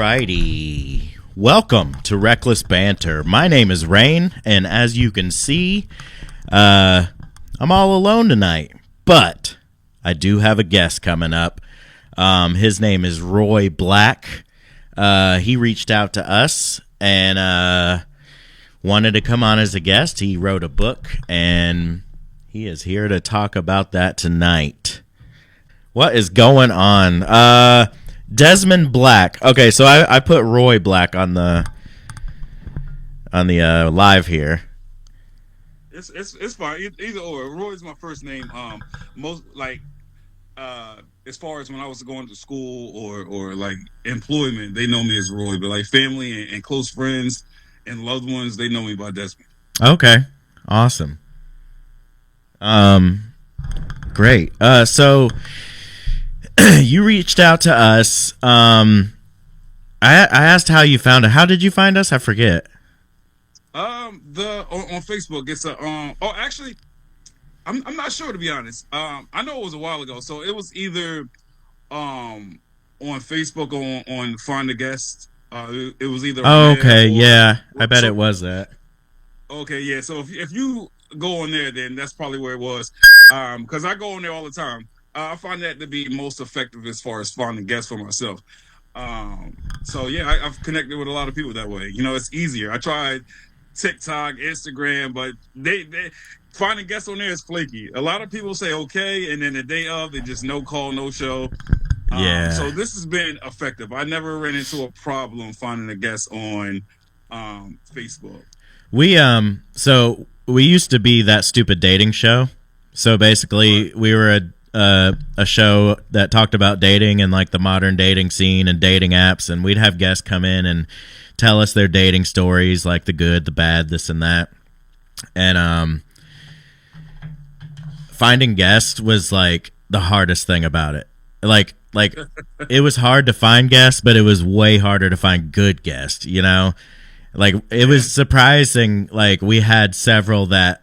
Alrighty. Welcome to Reckless Banter. My name is Rain, and as you can see, I'm all alone tonight. But I do have a guest coming up. His name is Roy Black. He reached out to us and wanted to come on as a guest. He wrote a book, and he is here to talk about that tonight. What is going on? Desmond Black. Okay, so I put Roy Black on the live here. It's fine. Either or. Roy's my first name. Most as far as when I was going to school or like employment, they know me as Roy. But like family and close friends and loved ones, they know me by Desmond. Okay, awesome. Great. So you reached out to us. I asked how you found it. How did you find us? I forget. On Facebook, it's actually, I'm not sure, to be honest. I know it was a while ago, so it was either on Facebook or on Find a Guest. It was either. Oh, okay, yeah, I bet it was that. Okay, yeah. So if you go on there, then that's probably where it was. Because I go on there all the time. I find that to be most effective as far as finding guests for myself. So yeah, I've connected with a lot of people that way. You know, it's easier. I tried TikTok, Instagram, but they finding guests on there is flaky. A lot of people say okay, and then the day of, they just no call, no show. Yeah. So this has been effective. I never ran into a problem finding a guest on Facebook. So we used to be That Stupid Dating Show. So basically, right. We were a show that talked about dating and like the modern dating scene and dating apps, and we'd have guests come in and tell us their dating stories, like the good, the bad, this and that. And finding guests was like the hardest thing about it. Like it was hard to find guests, but it was way harder to find good guests, you know? Like it was surprising, like we had several that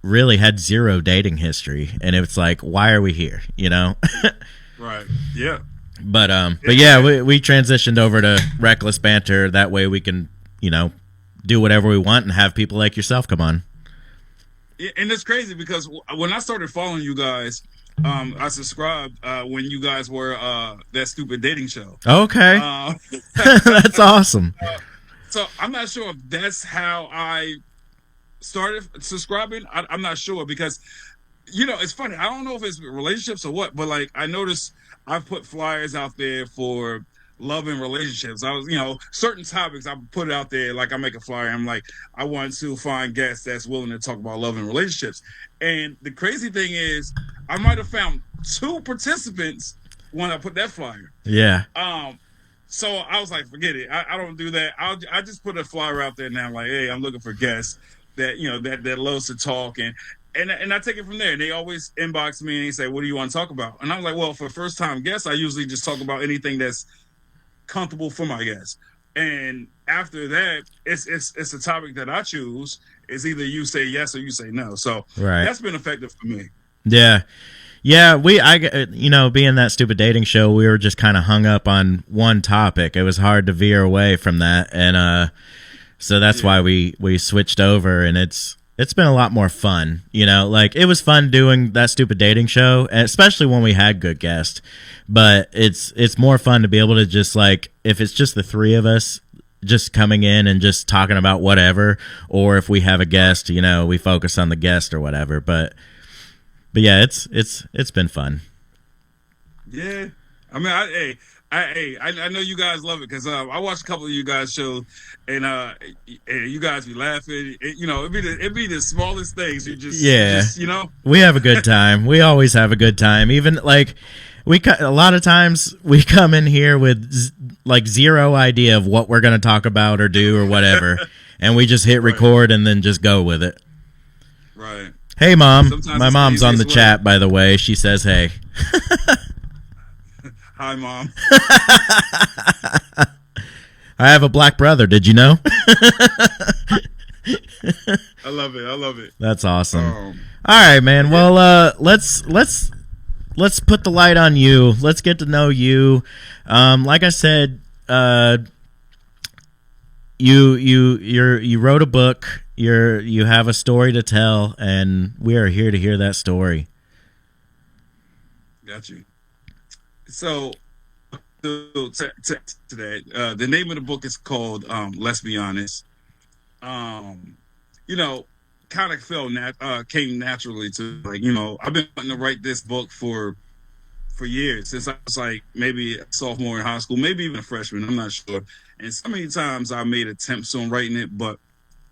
really had zero dating history, and it's like, why are we here, you know? Right. Yeah. But yeah, we transitioned over to Reckless Banter. That way we can, you know, do whatever we want and have people like yourself come on. Yeah, and it's crazy because when I started following you guys, I subscribed when you guys were That Stupid Dating Show. Okay. That's awesome. So I'm not sure if that's how I started subscribing. I'm not sure because, you know, it's funny. I don't know if it's relationships or what, but like I noticed I've put flyers out there for love and relationships. I was, you know, certain topics I put it out there. Like I make a flyer. I'm like, I want to find guests that's willing to talk about love and relationships. And the crazy thing is, I might have found 2 participants when I put that flyer. Yeah. So I was like, forget it. I don't do that. I just put a flyer out there now. Like, hey, I'm looking for guests that, you know, that loves to talk, and I take it from there. They always inbox me and they say, what do you want to talk about? And I'm like, well, for first time guests, I usually just talk about anything that's comfortable for my guests. And after that, it's a topic that I choose. It's either you say yes or you say no. So That's been effective for me. Yeah. Yeah, you know, being That Stupid Dating Show, we were just kind of hung up on one topic. It was hard to veer away from that, and so that's why we switched over, and it's been a lot more fun. You know, like it was fun doing That Stupid Dating Show, especially when we had good guests. But it's more fun to be able to just like, if it's just the 3 of us just coming in and just talking about whatever, or if we have a guest, you know, we focus on the guest or whatever. But yeah, it's been fun. Yeah, I mean, I know you guys love it because I watched a couple of you guys' shows, and you guys be laughing. You know, it'd be the smallest things. You just you know, we have a good time. We always have a good time. Even like a lot of times we come in here with like zero idea of what we're going to talk about or do or whatever, and we just hit record and then just go with it. Right. Hey, Mom. Sometimes my mom's on the chat, by the way. She says, hey. Hi, Mom. I have a black brother. Did you know? I love it. That's awesome. All right, man. Well, let's put the light on you. Let's get to know you. Like I said, you wrote a book. You have a story to tell, and we are here to hear that story. Got you. So today, the name of the book is called "Let's Be Honest." Um, you know, kind of came naturally to, like, I've been wanting to write this book for years, since I was like maybe a sophomore in high school, maybe even a freshman. I'm not sure. And so many times I made attempts on writing it, but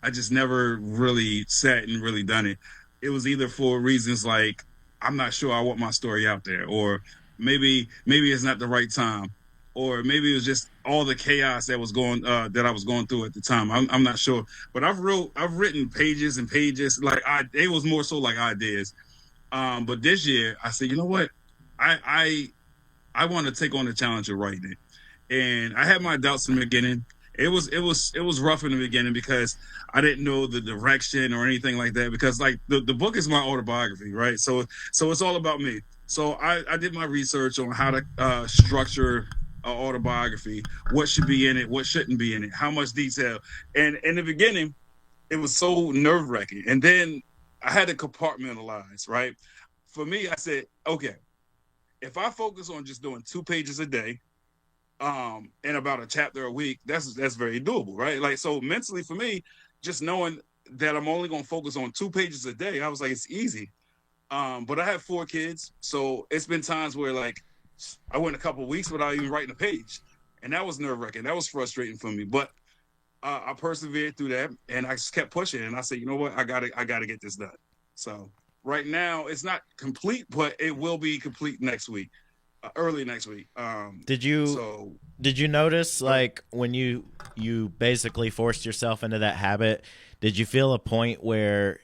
I just never really sat and really done it. It was either for reasons like I'm not sure I want my story out there, or maybe it's not the right time, or maybe it was just all the chaos that I was going through at the time. I'm not sure, but I've written pages and pages. Like, it was more so like ideas. But this year I said, you know what, I I want to take on the challenge of writing it. And I had my doubts in the beginning. It was rough in the beginning because I didn't know the direction or anything like that, because like the book is my autobiography, right? So it's all about me. So I did my research on how to structure an autobiography, what should be in it, what shouldn't be in it, how much detail. And in the beginning, it was so nerve wracking. And then I had to compartmentalize, right? For me, I said, okay, if I focus on just doing 2 pages a day, and about a chapter a week, that's very doable, right? Like, so mentally for me, just knowing that I'm only going to focus on 2 pages a day, I was like, it's easy. But I have 4 kids, so it's been times where, like, I went a couple of weeks without even writing a page, and that was nerve wracking. That was frustrating for me, but I persevered through that, and I just kept pushing. And I said, you know what, I gotta get this done. So right now, it's not complete, but it will be complete next week, early next week. Did you So did you notice, like, when you basically forced yourself into that habit, did you feel a point where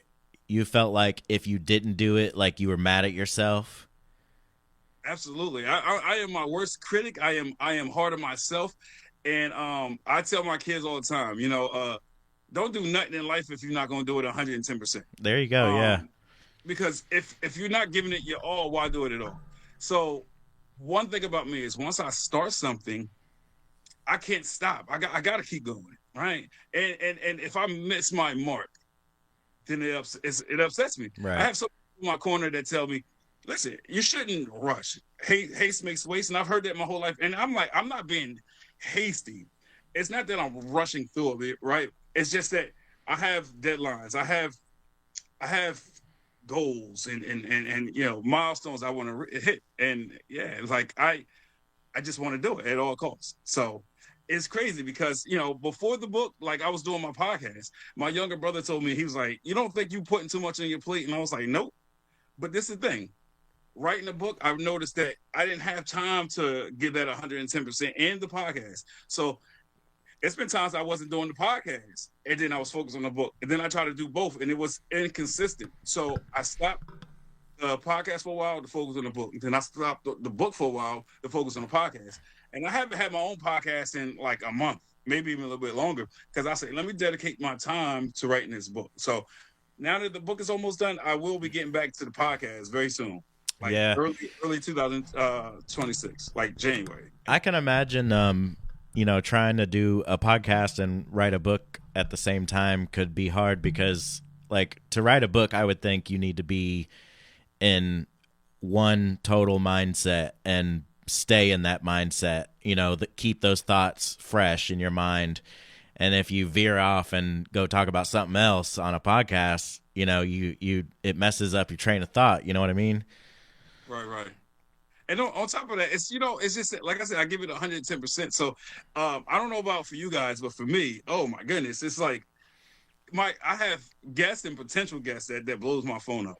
you felt like if you didn't do it, like, you were mad at yourself? absolutely, I am my worst critic. I am hard on myself, and I tell my kids all the time, don't do nothing in life if you're not going to do it 110%. There you go. Yeah. Because if you're not giving it your all, why do it at all? So one thing about me is, once I start something, I can't stop. I got to keep going, right? And if I miss my mark, then it upsets me. I Right. have some people in my corner that tell me, listen, you shouldn't rush. Haste makes waste, and I've heard that my whole life. And I'm like, I'm not being hasty. It's not that I'm rushing through it, right? It's just that I have deadlines. I have goals and milestones I want to hit. And yeah, it's like I just want to do it at all costs. So it's crazy because, before the book, like, I was doing my podcast. My younger brother told me, he was like, you don't think you putting too much on your plate? And I was like, nope. But this is the thing. Writing a book, I've noticed that I didn't have time to give that 110% in the podcast. So it's been times I wasn't doing the podcast, and then I was focused on the book. And then I tried to do both, and it was inconsistent. So I stopped the podcast for a while to focus on the book. And then I stopped the book for a while to focus on the podcast. And I haven't had my own podcast in like a month, maybe even a little bit longer, because I said, let me dedicate my time to writing this book. So now that the book is almost done, I will be getting back to the podcast very soon, like Yeah. early 2026, like January. I can imagine, trying to do a podcast and write a book at the same time could be hard because, like, to write a book, I would think you need to be in one total mindset and stay in that mindset, keep those thoughts fresh in your mind. And if you veer off and go talk about something else on a podcast, it messes up your train of thought. You know what I mean? Right. And on top of that, it's just that, like I said, I give it 110%. So I don't know about for you guys, but for me, oh my goodness, it's like I have guests and potential guests that blows my phone up.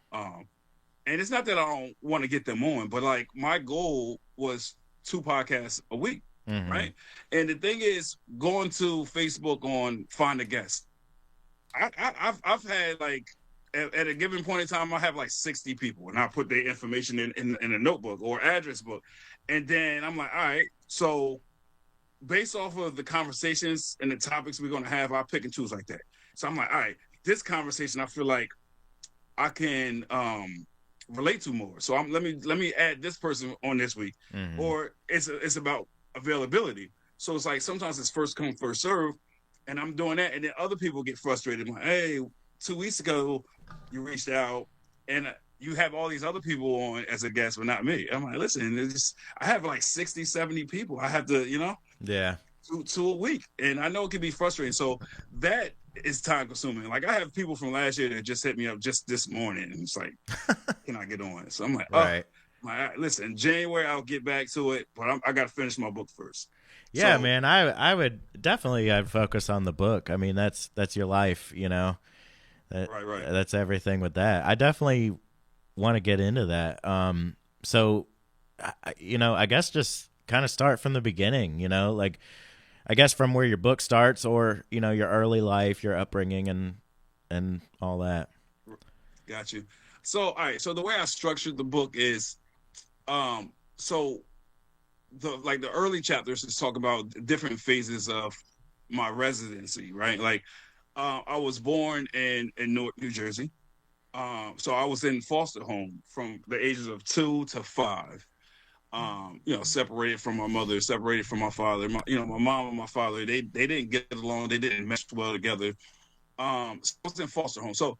And it's not that I don't want to get them on, but like, my goal was 2 podcasts a week, Mm-hmm. right? And the thing is, going to Facebook on Find a Guest, I've had, like, at a given point in time, I have like 60 people, and I put their information in a notebook or address book. And then I'm like, all right, so based off of the conversations and the topics we're going to have, I pick and choose like that. So I'm like, all right, this conversation, I feel like I can relate to more. So let me add this person on this week. Mm-hmm. Or it's about availability. So it's like sometimes it's first come, first serve, and I'm doing that, and then other people get frustrated. I'm like, hey, 2 weeks ago you reached out, and you have all these other people on as a guest, but not me. I'm like, listen, I have like 60, 70 people. I have to, Yeah. to a week, and I know it can be frustrating. So that is time consuming. Like I have people from last year that just hit me up just this morning, and it's like, can I get on? So I'm like, oh, Right. listen, in January I'll get back to it, but I got to finish my book first. Yeah, So man. I would definitely I'd focus on the book. I mean, that's your life, you know. right. That's everything with that. I definitely want to get into that. So, I guess just kind of start from the beginning. Like I guess from where your book starts, or your early life, your upbringing, and all that. Got you. So all right. So the way I structured the book is, so the early chapters is talk about different phases of my residency, right? Like, I was born in Newark, New Jersey. So I was in foster home from the ages of 2 to 5. Separated from my mother, separated from my father. My mom and my father, they didn't get along. They didn't mesh well together. So I was in foster home. So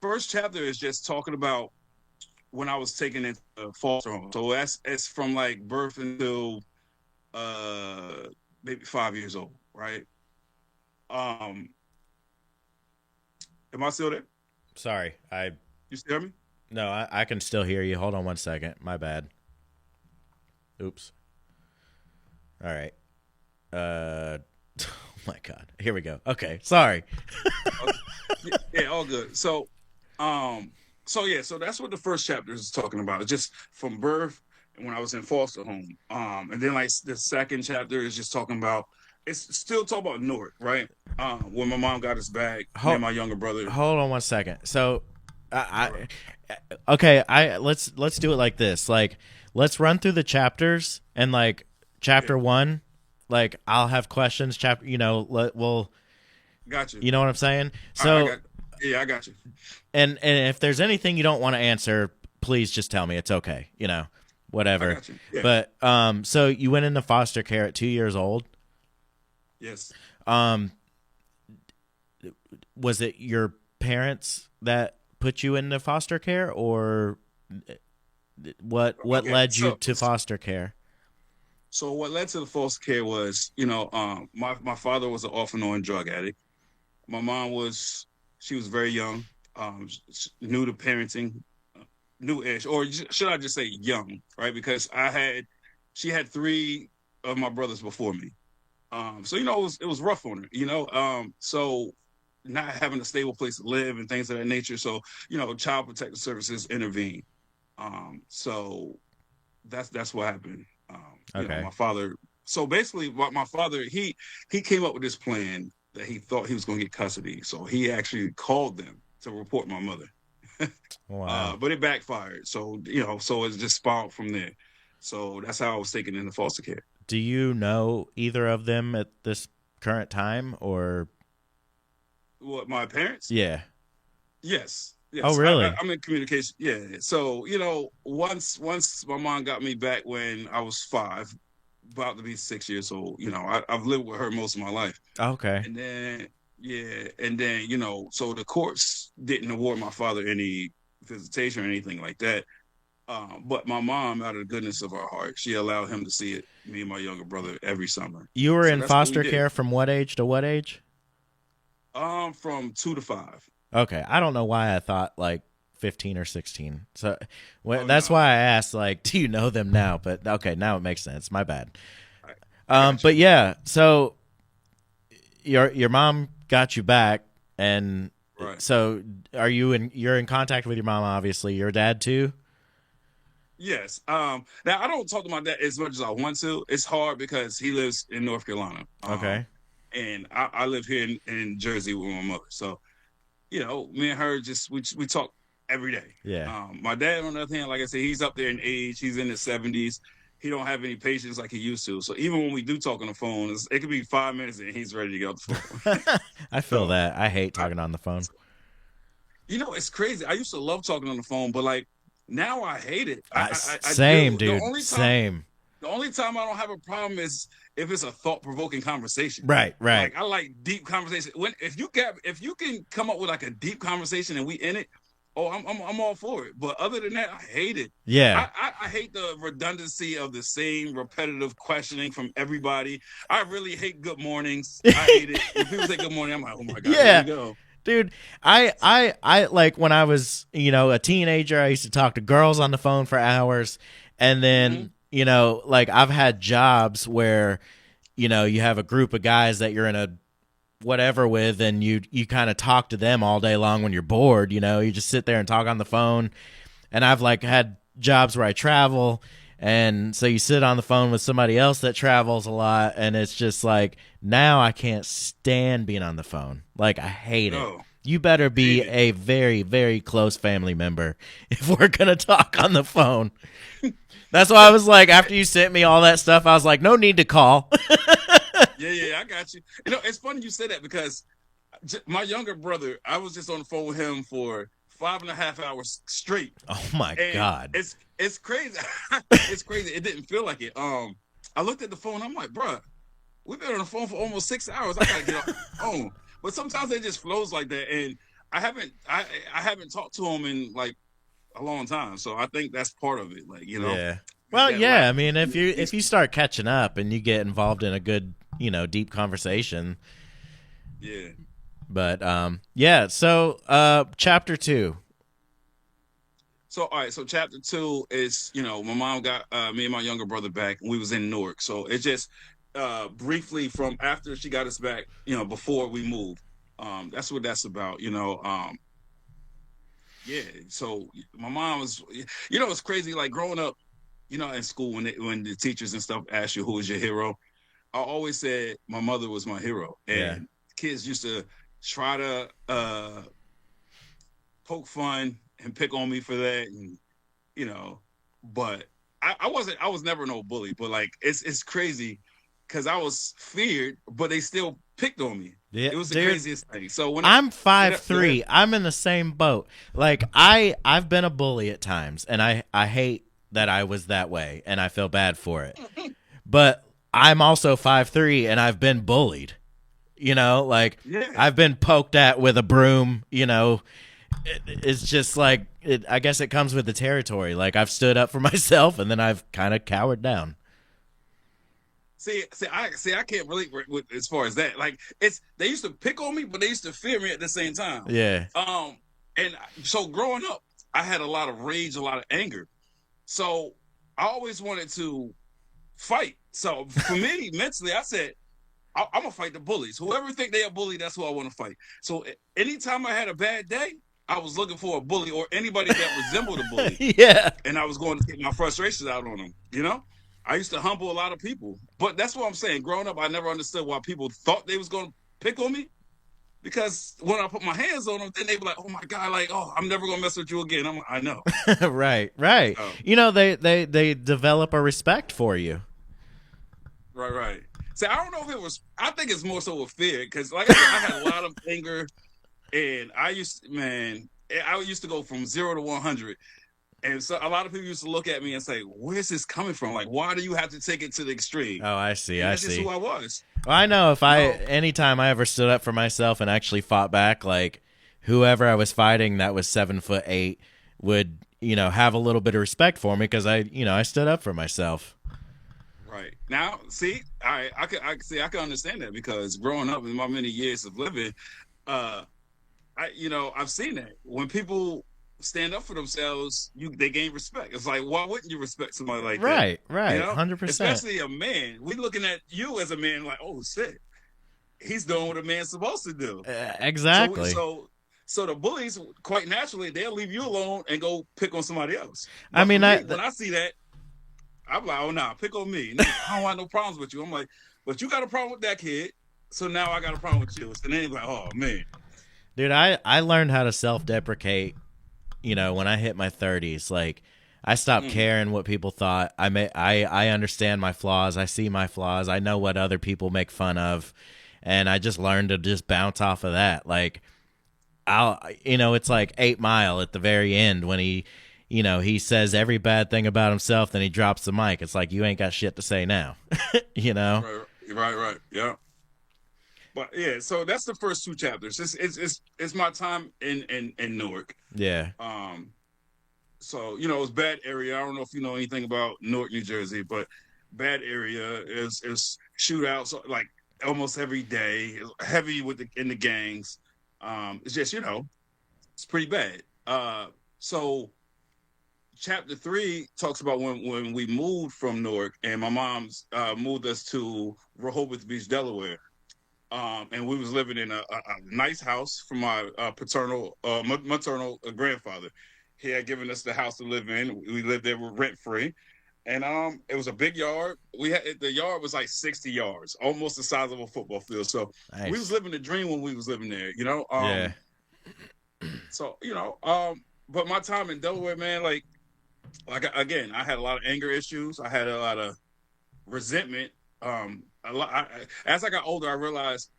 first chapter is just talking about when I was taken into foster home. So that's from like birth until uh maybe 5 years old, right? Um, am I still there? Sorry, You still hear me? no, I can still hear you. Hold on one second. My bad. Oops. All right. Oh my God. Here we go. Okay. Sorry. Yeah, all good. So that's what the first chapter is talking about. It's just from birth and when I was in foster home. And then like the second chapter is just talking about, it's still talking about Newark, right? When my mom got us back, me and my younger brother. Hold on one second. So, okay, let's do it like this. Like, let's run through the chapters, and like chapter Yeah. 1, like I'll have questions. Chapter, we'll. Got you. You know what I'm saying? I So, I got you. and if there's anything you don't want to answer, please just tell me. It's okay. I Whatever. got you. Yeah. But so you went into foster care at 2 years old. Yes. Um, was it your parents that put you into foster care, or what Okay. led you to foster care? So what led to the foster care was, my father was an off and on drug addict. My mom she was very young, new to parenting, new-ish, or should I just say young, right? Because she had 3 of my brothers before me. So it was rough on her, so not having a stable place to live and things of that nature. So Child Protective Services intervened. So that's what happened. Okay. My father. So basically, my father he came up with this plan that he thought he was going to get custody. So he actually called them to report my mother. Wow. But it backfired. So so it's just spawned from there. So that's how I was taken into foster care. Do you know either of them at this current time, or? What, my parents? Yeah. Yes. Oh, Yes, really? I'm in communication. Yeah. So once my mom got me back when I was 5, about to be 6 years old. I've lived with her most of my life, Okay. and then so the courts didn't award my father any visitation or anything like that. But my mom, out of the goodness of her heart, she allowed him to see it, me and my younger brother, every summer. You were So in that's what we foster did. care from what age to what age? From 2 to 5. Okay, I don't know why I thought like 15 or 16. So Oh that's no, why I asked, like, do you know them now? But okay, now it makes sense. My bad. I got But you. yeah, so your mom got you back, and Right. so you're in contact with your mom, obviously. Your dad too? Yes. Now I don't talk to my dad as much as I want to. It's hard because he lives in North Carolina. Okay. And I live here in Jersey with my mother. So, me and her just we talk every day. Yeah. My dad, on the other hand, like I said, he's up there in age. He's in his 70s. He don't have any patience like he used to. So even when we do talk on the phone, it could be 5 minutes and he's ready to get off the phone. I feel So, that. I hate I, talking on the phone. it's crazy. I used to love talking on the phone, but like now I hate it. I Same, do. The dude. only time Same. The only time I don't have a problem is if it's a thought-provoking conversation. Right. Like I like deep conversation. If you can come up with like a deep conversation and we in it, oh, I'm all for it. But other than that, I hate it. Yeah. I hate the redundancy of the same repetitive questioning from everybody. I really hate good mornings. I hate it. When people say good morning, I'm like, oh my god, Yeah. here we go. Dude, I like when I was, a teenager, I used to talk to girls on the phone for hours. And then, like I've had jobs where, you have a group of guys that you're in a whatever with, and you kind of talk to them all day long when you're bored, you just sit there and talk on the phone. And I've like had jobs where I travel, and so you sit on the phone with somebody else that travels a lot, and it's just like, now I can't stand being on the phone. Like, I hate it. You better be a very, very close family member if we're going to talk on the phone. That's why I was like, after you sent me all that stuff, I was like, no need to call. Yeah, I got you. It's funny you say that because my younger brother, I was just on the phone with him for 5.5 hours straight. Oh my God. It's crazy. It's crazy. It didn't feel like it. I looked at the phone. I'm like, bruh, we've been on the phone for almost 6 hours. I gotta get off the phone. But sometimes it just flows like that. And I haven't talked to him in like a long time. So I think that's part of it. Like, Yeah. Well, yeah. I mean, if you start catching up and you get involved in a good, deep conversation. Yeah. But yeah. So chapter 2. So all right, so chapter 2 is, my mom got me and my younger brother back, and we was in Newark. So it's just briefly from after she got us back, before we moved. That's what that's about, yeah. So my mom was, it's crazy. Like growing up, in school when the teachers and stuff ask you who is your hero, I always said my mother was my hero, and kids used to try to poke fun and pick on me for that, and but I was never no bully, but like it's crazy because I was feared, but they still picked on me. Yeah, it was the craziest thing. So when I'm 5'3", I'm in the same boat. Like I've been a bully at times, and I hate that I was that way, and I feel bad for it. But I'm also 5'3", and I've been bullied. I've been poked at with a broom. It's just like I guess it comes with the territory. Like I've stood up for myself, and then I've kind of cowered down. I can't relate with as far as that. Like they used to pick on me, but they used to fear me at the same time. Yeah. And so growing up, I had a lot of rage, a lot of anger. So I always wanted to fight. So for me, mentally, I said, I'm gonna fight the bullies. Whoever think they a bully, that's who I want to fight. So anytime I had a bad day, I was looking for a bully or anybody that resembled a bully. Yeah. And I was going to get my frustrations out on them. I used to humble a lot of people. But that's what I'm saying. Growing up, I never understood why people thought they was going to pick on me. Because when I put my hands on them, then they were like, oh, my God, like, oh, I'm never going to mess with you again. I know. Right. They develop a respect for you. Right. See, I don't know if it was, I think it's more so a fear. Because like I said, I had a lot of anger. And I used to go from 0 to 100. And so a lot of people used to look at me and say, where's this coming from? Like, why do you have to take it to the extreme? Oh, I see. That's just who I was. Well, I know anytime I ever stood up for myself and actually fought back, like whoever I was fighting that was 7'8" would, have a little bit of respect for me because I stood up for myself. Right. Now, see, I can understand that because growing up in my many years of living, I've seen that when people stand up for themselves, they gain respect. It's like, why wouldn't you respect somebody like that? Right, 100%. Especially a man. We looking at you as a man like, oh shit, he's doing what a man's supposed to do. Exactly. So the bullies, quite naturally, they'll leave you alone and go pick on somebody else. But when I see that, I'm like, oh nah, pick on me. No, I don't have no problems with you. I'm like, but you got a problem with that kid, so now I got a problem with you. And then he's like, oh man. Dude, I learned how to self-deprecate, when I hit my 30s. Like, I stopped caring what people thought. I understand my flaws. I see my flaws. I know what other people make fun of. And I just learned to just bounce off of that. Like, it's like 8 Mile at the very end when he, he says every bad thing about himself, then he drops the mic. It's like, you ain't got shit to say now. Right. Yeah. But yeah, so that's the first two chapters. It's my time in Newark. Yeah. So it's bad area. I don't know if you know anything about Newark, New Jersey, but bad area is shootouts like almost every day. Heavy in the gangs. It's just it's pretty bad. So chapter 3 talks about when we moved from Newark and my mom's moved us to Rehoboth Beach, Delaware. And we was living in a nice house from my maternal grandfather. He had given us the house to live in. We lived there rent free, and it was a big yard. The yard was like 60 yards, almost the size of a football field. So nice. We was living the dream when we was living there. Yeah. So but my time in Delaware, man, like again, I had a lot of anger issues. I had a lot of resentment. As I got older, I realized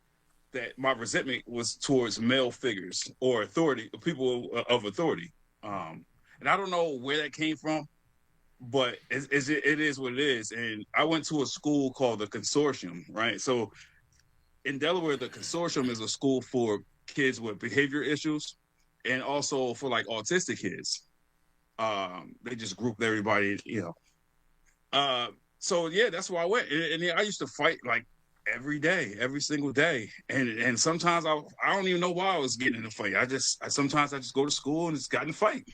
that my resentment was towards male figures or authority, people of authority. And I don't know where that came from, but it is what it is. And I went to a school called the Consortium, right? So in Delaware, the Consortium is a school for kids with behavior issues and also for like autistic kids. They just grouped everybody, So yeah, that's why I went, and I used to fight like every day, every single day, and sometimes I don't even know why I was getting in a fight. Sometimes I just go to school and just got in a fight.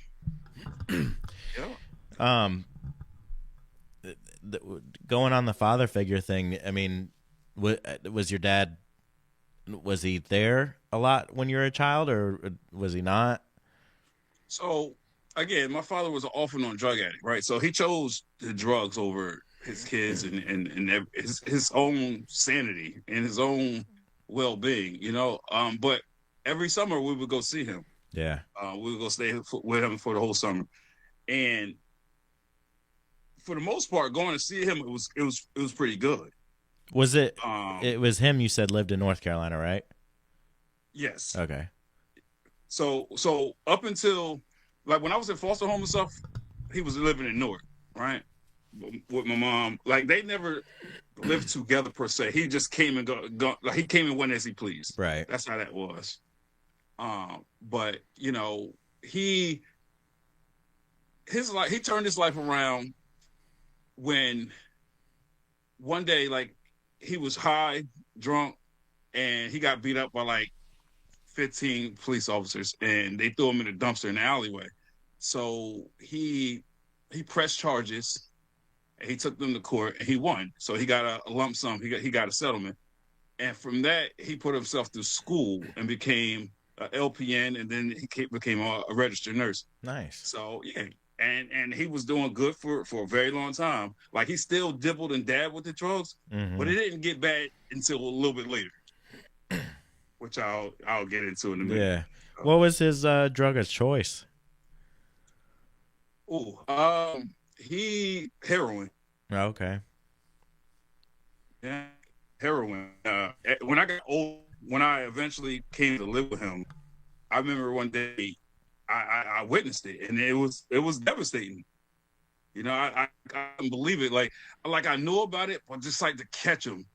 Yeah. Going on the father figure thing. I mean, was your dad? Was he there a lot when you were a child, or was he not? So again, my father was an off and on drug addict, right? So he chose the drugs over his kids and his own sanity and his own well-being, but every summer we would go see him. Yeah. We would go stay with him for the whole summer. And for the most part, going to see him, it was pretty good. Was it it was him you said lived in North Carolina, right? Yes. Okay. So up until like when I was in foster home and stuff, he was living in Newark, right? With my mom, like they never lived together per se. He just came and go like he came and went as he pleased. Right. That's how that was. But he turned his life around when one day like he was high, drunk, and he got beat up by like 15 police officers, and they threw him in a dumpster in the alleyway. So he pressed charges. He took them to court and he won. So he got a lump sum. He got a settlement. And from that, he put himself through school and became an LPN, and then he became a registered nurse. Nice. So yeah, and he was doing good for a very long time. Like he still dibbled and dabbed with the drugs, but it didn't get bad until a little bit later, which I'll get into in a minute. Yeah. What was his drug of choice? Heroin. Oh, okay. Yeah, heroin. When I got old, when I eventually came to live with him, I remember one day I witnessed it, and it was devastating. I couldn't believe it. Like I knew about it, but just like to catch him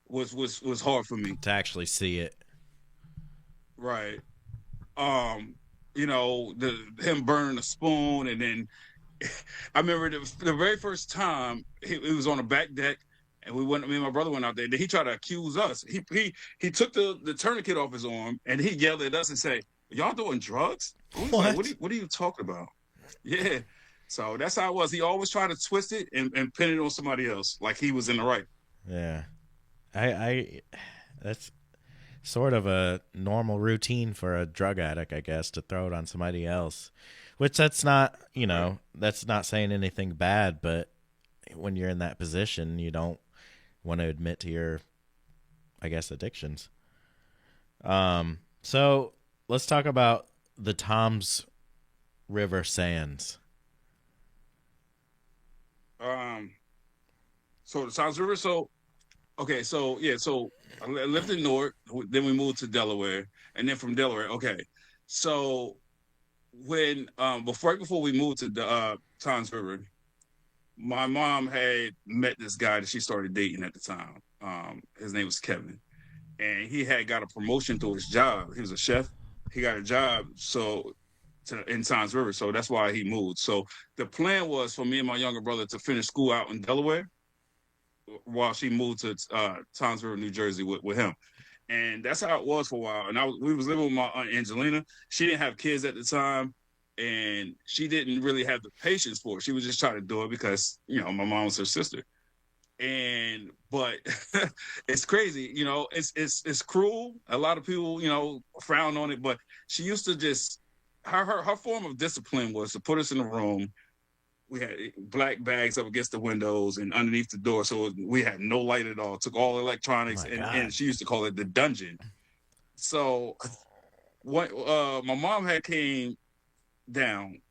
was hard for me. To actually see it. Right. Him burning a spoon, and then I remember the very first time he was on the back deck, and me and my brother went out there. Then he tried to accuse us. He took the tourniquet off his arm, and he yelled at us and said, "Y'all doing drugs?" What? Like, what are you talking about? Yeah. So that's how it was. He always tried to twist it and pin it on somebody else, like he was in the right. Yeah. I that's sort of a normal routine for a drug addict, I guess, to throw it on somebody else. Which that's not, that's not saying anything bad, but when you're in that position, you don't want to admit to your, I guess, addictions. So let's talk about the Toms River Sands. So the Toms River, so I lived in Newark, then we moved to Delaware, and then from Delaware, okay. So when before we moved to the Tom's River, my mom had met this guy that she started dating at the time. His name was Kevin, and he had got a promotion to his job. He was a chef. He got a job in Tom's River, so that's why he moved. So the plan was for me and my younger brother to finish school out in Delaware while she moved to Tom's River, New Jersey with him. And that's how it was for a while. And we was living with my aunt Angelina. She didn't have kids at the time, and she didn't really have the patience for it. She was just trying to do it because my mom was her sister. But it's crazy, it's cruel. A lot of people frown on it, but she used to just her form of discipline was to put us in a room. We had black bags up against the windows and underneath the door, so we had no light at all. Took all electronics, and she used to call it the dungeon. So what my mom had came down,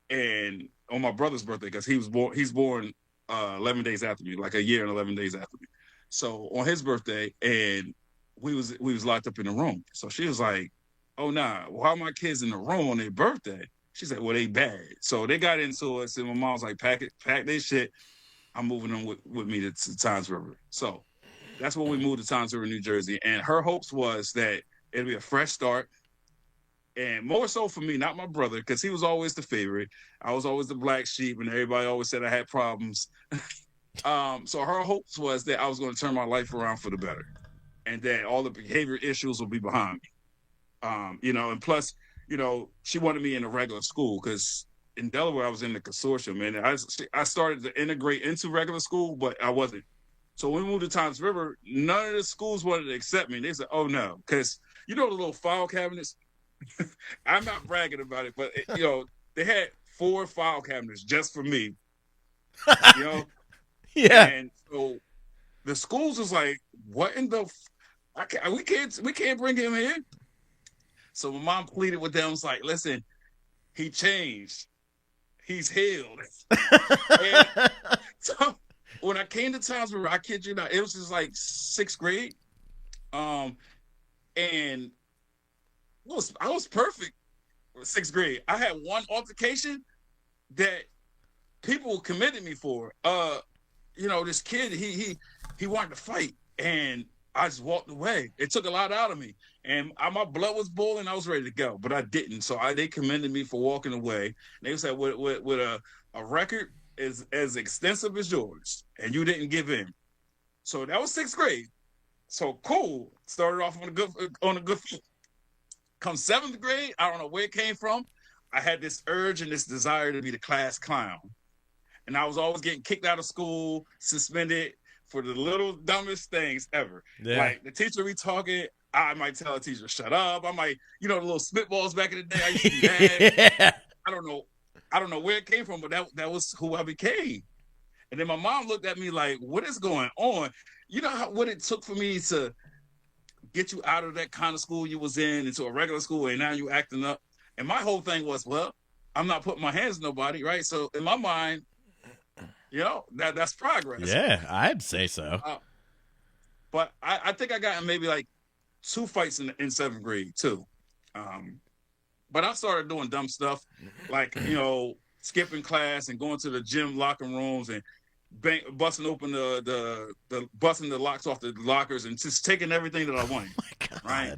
and on my brother's birthday, because he's born 11 days after me, like a year and 11 days after me. So on his birthday, and we was locked up in the room. So she was like, "Oh nah, why are my kids in the room on their birthday?" She said, "Well, they bad." So they got into it, and my mom was like, pack their shit. I'm moving them with me to Times River. So that's when we moved to Times River, New Jersey. And her hopes was that it'd be a fresh start. And more so for me, not my brother, because he was always the favorite. I was always the black sheep, and everybody always said I had problems. So her hopes was that I was going to turn my life around for the better, and that all the behavior issues will be behind me. And plus, she wanted me in a regular school because in Delaware I was in the consortium, and I started to integrate into regular school, but I wasn't. So when we moved to Times River, none of the schools wanted to accept me. They said, "Oh no," because the little file cabinets. I'm not bragging about it, but they had 4 file cabinets just for me. Yeah. And so the schools was like, "What in the? We can't bring him in." So my mom pleaded with them. Was like, "Listen, he changed. He's healed." And so when I came to Times River, I kid you not, it was just like 6th grade, and I was perfect. 6th grade. I had one altercation that people committed me for. This kid, he wanted to fight, and I just walked away. It took a lot out of me, and my blood was boiling. I was ready to go, but I didn't. So they commended me for walking away. And they said, with a record as extensive as yours, and you didn't give in. So that was 6th grade. So cool. Started off on a good foot. Come 7th grade, I don't know where it came from. I had this urge and this desire to be the class clown. And I was always getting kicked out of school, suspended for the little dumbest things ever. Yeah. Like the teacher be talking, I might tell a teacher, "Shut up." I might, the little spitballs back in the day, I used to do that. Yeah. I don't know where it came from, but that was who I became. And then my mom looked at me like, "What is going on?" You know what it took for me to get you out of that kind of school you was in into a regular school, and now you acting up. And my whole thing was, well, I'm not putting my hands on nobody, right? So in my mind, that's progress. Yeah, I'd say so. But I think I got in maybe like 2 fights in 7th grade too. But I started doing dumb stuff, like skipping class and going to the gym locker rooms and busting open busting the locks off the lockers and just taking everything that I wanted. Oh my God. Right.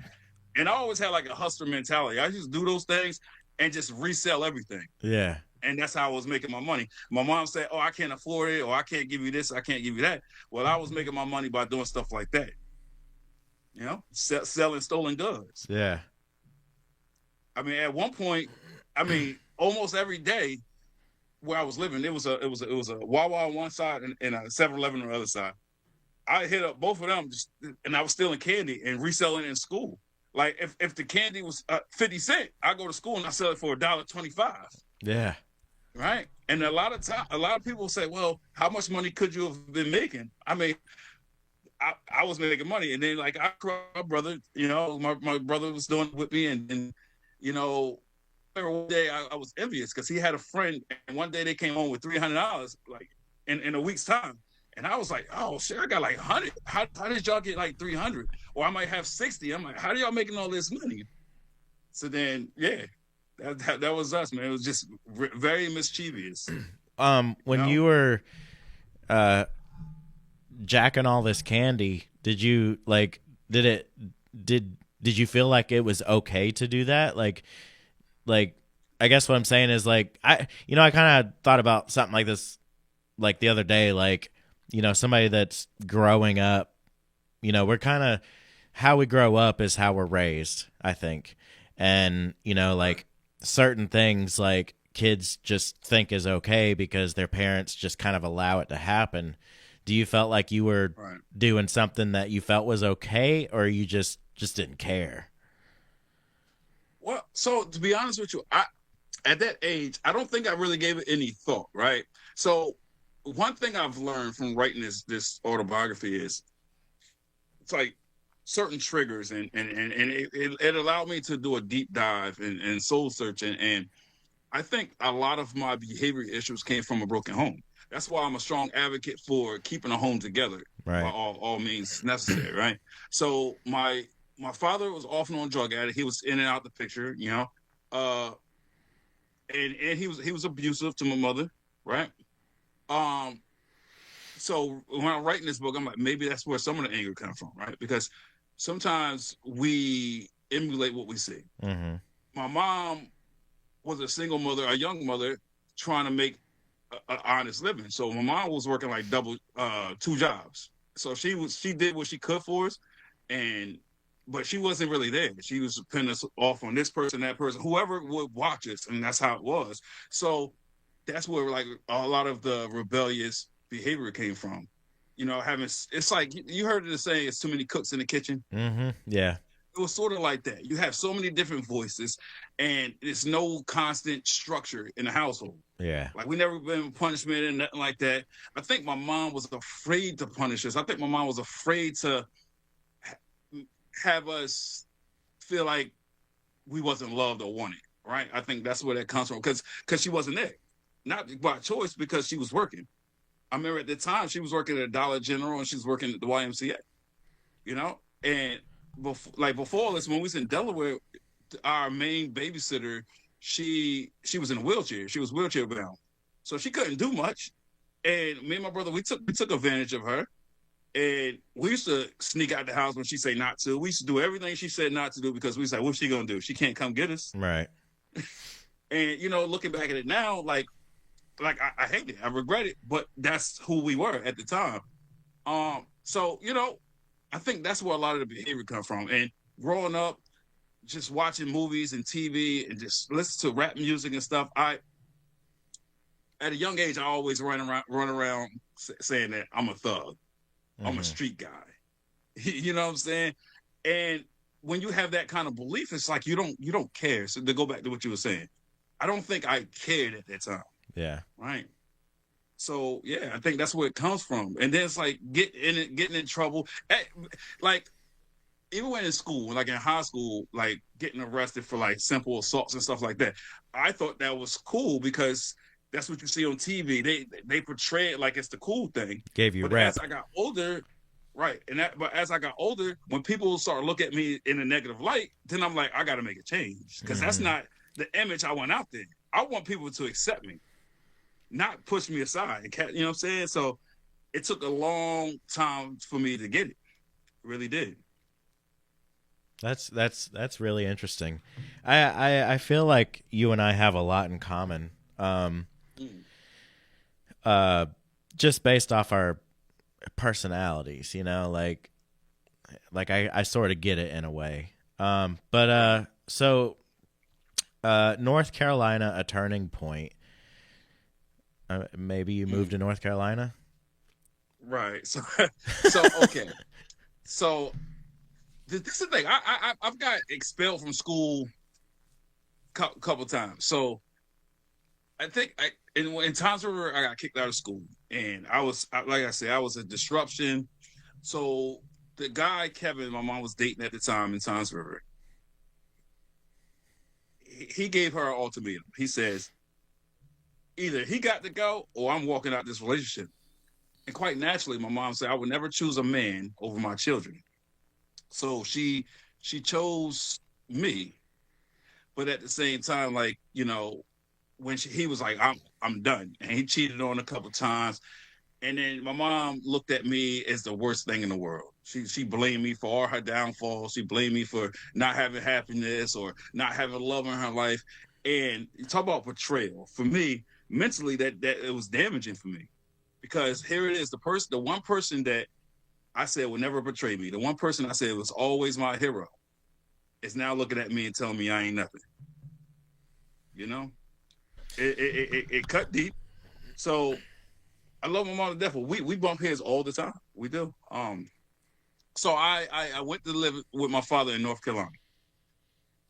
And I always had like a hustler mentality. I just do those things and just resell everything. Yeah. And that's how I was making my money. My mom said, "Oh, I can't afford it," or "I can't give you this, I can't give you that." Well, I was making my money by doing stuff like that. Selling stolen goods. Yeah. I mean, at one point, almost every day where I was living, it was a Wawa on one side and a 7-Eleven on the other side. I hit up both of them, and I was stealing candy and reselling it in school. Like if the candy was 50 cents, I go to school and I sell it for $1.25. Yeah. Right. And a lot of people say, "Well, how much money could you have been making?" I mean, I was making money, and then like my brother, my brother was doing it with me, and one day I was envious because he had a friend, and one day they came home with $300 like in a week's time. And I was like, "Oh shit, I got like 100. How did y'all get like 300? Or I might have 60. I'm like, how do y'all making all this money?" So then, yeah. That was us, man. It was just very mischievous. You When know. you were uh jacking all this candy, did you like did it did you feel like it was okay to do that? Like I guess what I'm saying is like I kind of thought about something like this like the other day, like somebody that's growing up, we're kind of how we grow up is how we're raised, I think. And Right. like certain things like kids just think is okay because their parents just kind of allow it to happen. Do you felt like you were Right. doing something that you felt was okay, or you just didn't care? Well, so to be honest with you, I at that age, I don't think I really gave it any thought, right? So one thing I've learned from writing this autobiography is it's like certain triggers and it allowed me to do a deep dive and soul searching. And I think a lot of my behavior issues came from a broken home. That's why I'm a strong advocate for keeping a home together by Right. all means necessary, right? So my father was often on drug addict. He was in and out the picture, uh, and he was abusive to my mother, right? Um, so when I'm writing this book, I'm like, maybe that's where some of the anger comes from, right? Because sometimes we emulate what we see. Mhm. My mom was a single mother, a young mother, trying to make an honest living. So my mom was working like double, two jobs. So she did what she could for us, and but she wasn't really there. She was putting us off on this person, that person, whoever would watch us, and that's how it was. So that's where like a lot of the rebellious behavior came from. Having it's like you heard it saying, "It's too many cooks in the kitchen." Mhm. Yeah. It was sort of like that. You have so many different voices, and there's no constant structure in the household. Yeah. Like we never been punishment and nothing like that. I think my mom was afraid to punish us. I think my mom was afraid to have us feel like we wasn't loved or wanted. Right? I think that's where that comes from because she wasn't there, not by choice because she was working. I remember at the time she was working at Dollar General and she was working at the YMCA. And before this, when we was in Delaware, our main babysitter, she was in a wheelchair. She was wheelchair bound, so she couldn't do much. And me and my brother, we took advantage of her, and we used to sneak out the house when she said not to. We used to do everything she said not to do because we said, "What's she gonna do? She can't come get us." Right. And looking back at it now, like I hate it, I regret it, but that's who we were at the time. So I think that's where a lot of the behavior comes from. And growing up, just watching movies and TV and just listen to rap music and stuff. At a young age, I always run around saying that I'm a thug, I'm a Mhm. street guy. You know what I'm saying? And when you have that kind of belief, it's like you don't care. So to go back to what you were saying, I don't think I cared at that time, Yeah. right? So yeah, I think that's where it comes from. And then it's like getting in trouble. Like even when in school, like in high school, like getting arrested for like simple assaults and stuff like that, I thought that was cool because that's what you see on TV. They portray it like it's the cool thing. Gave you But as rep. I got older, right, but as I got older, when people start looking at me in a negative light, then I'm like, I got to make a change because that's Mhm. not the image I want out there. I want people to accept me, not push me aside. You know what I'm saying? So it took a long time for me to get it. It really did. That's really interesting. I feel like you and I have a lot in common. Mm. Uh, just based off our personalities, like I sort of get it in a way. But Right. so North Carolina, a turning point. Maybe you moved Mm. to North Carolina. Right. So okay. So this is the thing. I've got expelled from school couple times. So I think in times where I got kicked out of school, and like I said, I was a disruption. So the guy Kevin, my mom was dating at the time in Times River, he gave her an ultimatum. He says either he got to go or I'm walking out this relationship. And quite naturally, my mom said I would never choose a man over my children. So she chose me. but at the same time, like, when he was like, I'm done, and he cheated on a couple times, and then my mom looked at me as the worst thing in the world. She blamed me for all her downfalls. She blamed me for not having happiness or not having love in her life. And you talk about betrayal. For me, mentally, that it was damaging for me, because here it is, the one person that I said would never betray me, the one person I said was always my hero, is now looking at me and telling me I ain't nothing. You know, it cut deep. So I love my mom to death. But we bump heads all the time. We do. So I went to live with my father in North Carolina,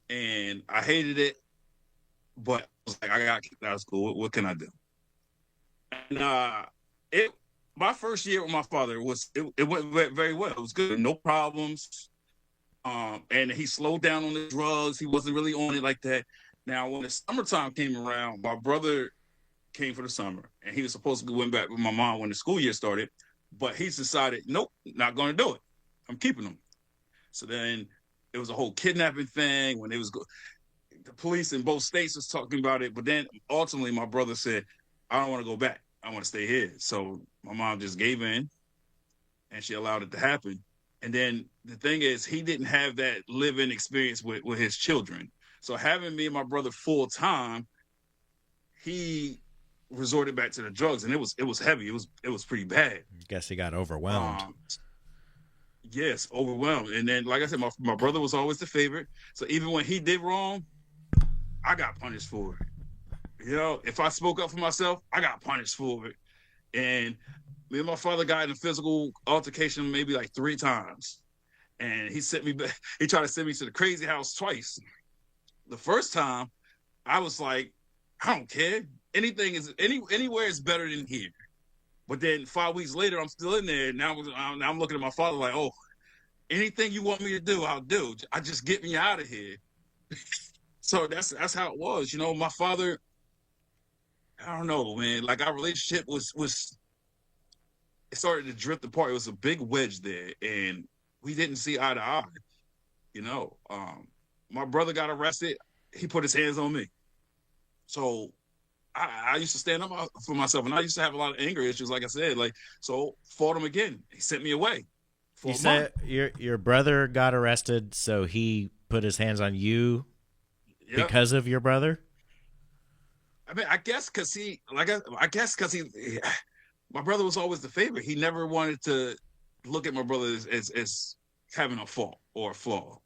and I hated it, but I was like, I got kicked out of school. What can I do? And it my first year with my father it went very well. It was good, no problems. And he slowed down on the drugs. He wasn't really on it like that. Now, when the summertime came around, my brother came for the summer, and he was supposed to go back with my mom when the school year started, but he's decided, nope, not going to do it. I'm keeping him. So then it was a whole kidnapping thing when the police in both states was talking about it. But then ultimately my brother said, I don't want to go back. I want to stay here. So my mom just gave in, and she allowed it to happen. And then the thing is, he didn't have that live-in experience with his children. So having me and my brother full time, he resorted back to the drugs, and it was heavy. It was pretty bad. Guess he got overwhelmed. Yes, overwhelmed. And then, like I said, my brother was always the favorite. So even when he did wrong, I got punished for it. If I spoke up for myself, I got punished for it. And me and my father got in a physical altercation maybe like 3 times. And he sent me back. He tried to send me to the crazy house twice. The first time, I was like, I don't care. Anywhere is better than here. But then 5 weeks later, I'm still in there. Now I'm looking at my father like, oh, anything you want me to do, I'll do. I just get me out of here. So that's how it was. My father, I don't know, man. Like, our relationship was it started to drift apart. It was a big wedge there, and we didn't see eye to eye. My brother got arrested. He put his hands on me. So I used to stand up for myself, and I used to have a lot of anger issues, like I said. So fought him again. He sent me away. You said your brother got arrested, so he put his hands on you because of your brother? I mean, I guess because my brother was always the favorite. He never wanted to look at my brother as having a fault or a flaw.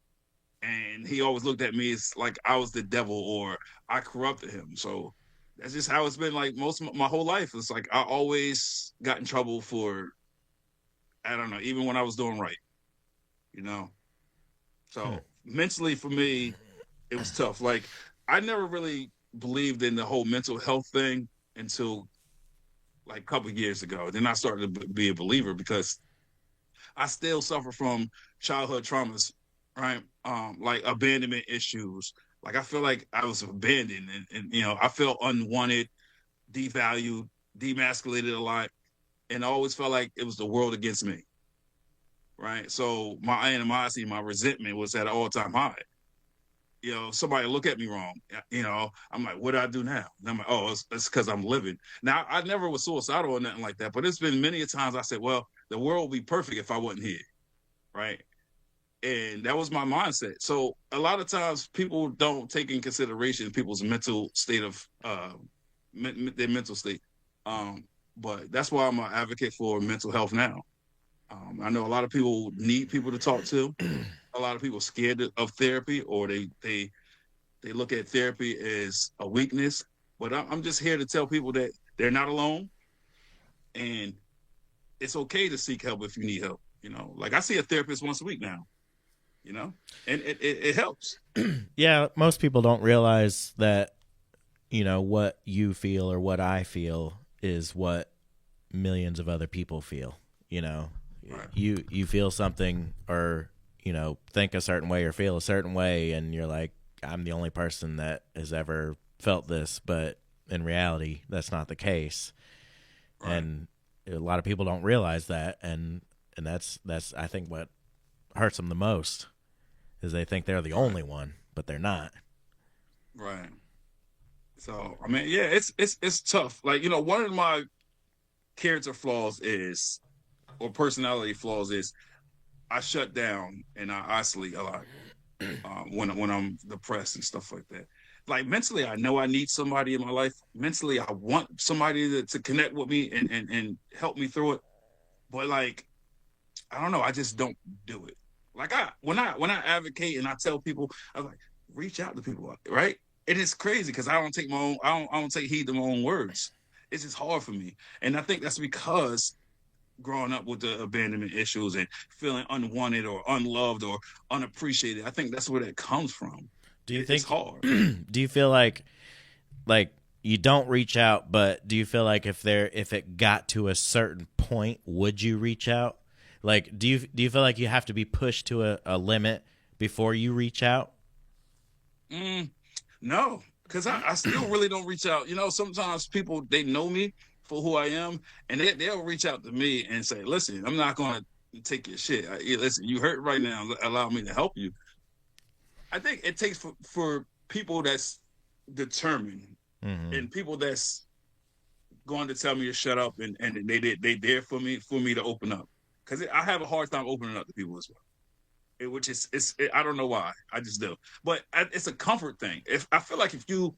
And he always looked at me as like I was the devil or I corrupted him. So that's just how it's been like my whole life. It's like I always got in trouble for, I don't know, even when I was doing right, So mentally for me, it was tough. Like, I never really believed in the whole mental health thing until like a couple of years ago. Then I started to be a believer because I still suffer from childhood traumas, right? Like abandonment issues. Like, I feel like I was abandoned and I felt unwanted, devalued, demasculated a lot. And I always felt like it was the world against me, right? So my animosity, my resentment was at an all-time high. Somebody look at me wrong, I'm like, what do I do now? And I'm like, oh, it's because I'm living. Now, I never was suicidal or nothing like that, but it's been many a times I said, well, the world would be perfect if I wasn't here, right? And that was my mindset. So a lot of times people don't take in consideration people's mental state of their mental state. But that's why I'm an advocate for mental health now. I know a lot of people need people to talk to. A lot of people scared of therapy, or they look at therapy as a weakness. But I'm just here to tell people that they're not alone, and it's okay to seek help if you need help. Like, I see a therapist once a week now. And it helps. Yeah, most people don't realize that what you feel or what I feel is what millions of other people feel. Right. You feel something or think a certain way or feel a certain way, and you're like, I'm the only person that has ever felt this, but in reality that's not the case. Right. And a lot of people don't realize that, and that's I think what hurts them the most is they think they're the only one, but they're not. Right. So I mean, yeah, it's tough. Like, one of my character flaws is, or personality flaws is, I shut down and I isolate a lot when I'm depressed and stuff like that. Like mentally, I know I need somebody in my life. Mentally, I want somebody to connect with me and help me through it. But like, I don't know, I just don't do it. Like when I advocate and I tell people, I was like, reach out to people, right? It is crazy because I don't take heed to my own words. It's just hard for me, and I think that's because growing up with the abandonment issues and feeling unwanted or unloved or unappreciated. I think that's where that comes from. Do you It's think? hard. Do you feel like you don't reach out, but do you feel like if it got to a certain point, would you reach out? Like, do you feel like you have to be pushed to a limit before you reach out? Mm, no, because I still really don't reach out. Sometimes people, they know me for who I am, and they'll reach out to me and say, listen, I'm not going to take your shit. Listen, you hurt right now. Allow me to help you. I think it takes for people that's determined Mm-hmm. and people that's going to tell me to shut up, and they there for me to open up, because I have a hard time opening up to people as well. Which is I don't know why, I just do, but it's a comfort thing. If I feel like if you